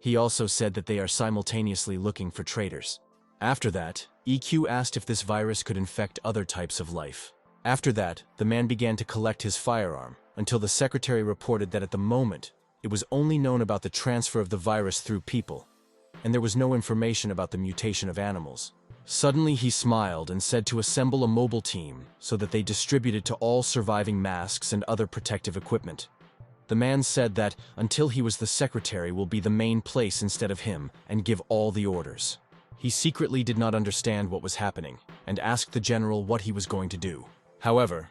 He also said that they are simultaneously looking for traitors. After that, EQ asked if this virus could infect other types of life. After that, the man began to collect his firearm, until the secretary reported that at the moment, it was only known about the transfer of the virus through people, and there was no information about the mutation of animals. Suddenly he smiled and said to assemble a mobile team so that they distributed to all surviving masks and other protective equipment. The man said that, until he was the secretary, will be the main place instead of him and give all the orders. He secretly did not understand what was happening and asked the general what he was going to do. However,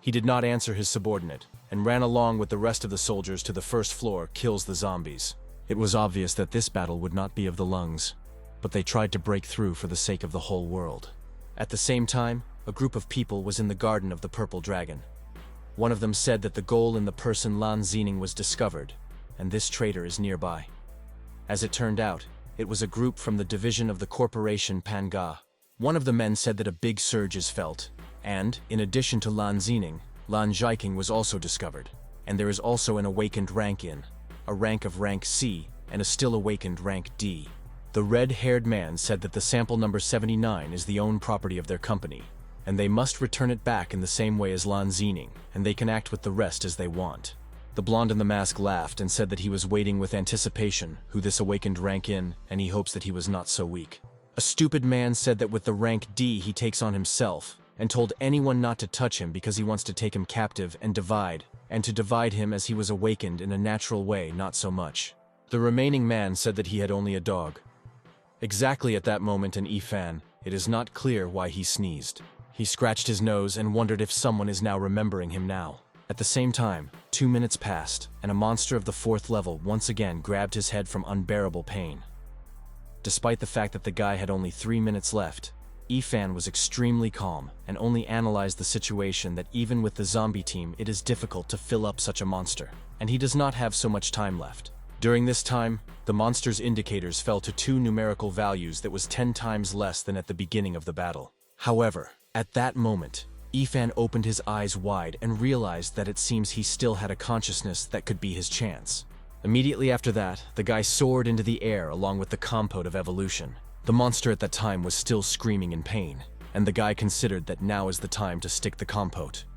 he did not answer his subordinate and ran along with the rest of the soldiers to the 1st floor, kills the zombies. It was obvious that this battle would not be of the lungs, but they tried to break through for the sake of the whole world. At the same time, a group of people was in the garden of the Purple Dragon. One of them said that the goal in the person Lan Xening was discovered, and this traitor is nearby. As it turned out, it was a group from the division of the corporation Panga. One of the men said that a big surge is felt, and, in addition to Lan Xening, Lan Zhiking was also discovered, and there is also an awakened rank in, a rank of rank C, and a still awakened rank D. The red-haired man said that the sample number 79 is the own property of their company, and they must return it back in the same way as Lan Xening, and they can act with the rest as they want. The blonde in the mask laughed and said that he was waiting with anticipation who this awakened rank in, and he hopes that he was not so weak. A stupid man said that with the rank D he takes on himself, and told anyone not to touch him because he wants to take him captive and to divide him as he was awakened in a natural way, not so much. The remaining man said that he had only a dog. Exactly at that moment in Ifan, it is not clear why he sneezed. He scratched his nose and wondered if someone is now remembering him now. At the same time, 2 minutes passed, and a monster of the 4th level once again grabbed his head from unbearable pain. Despite the fact that the guy had only 3 minutes left, Ifan was extremely calm and only analyzed the situation that even with the zombie team it is difficult to fill up such a monster, and he does not have so much time left. During this time, the monster's indicators fell to 2 numerical values that was 10 times less than at the beginning of the battle. However, at that moment, Ifan opened his eyes wide and realized that it seems he still had a consciousness that could be his chance. Immediately after that, the guy soared into the air along with the compote of evolution. The monster at that time was still screaming in pain, and the guy considered that now is the time to stick the compote.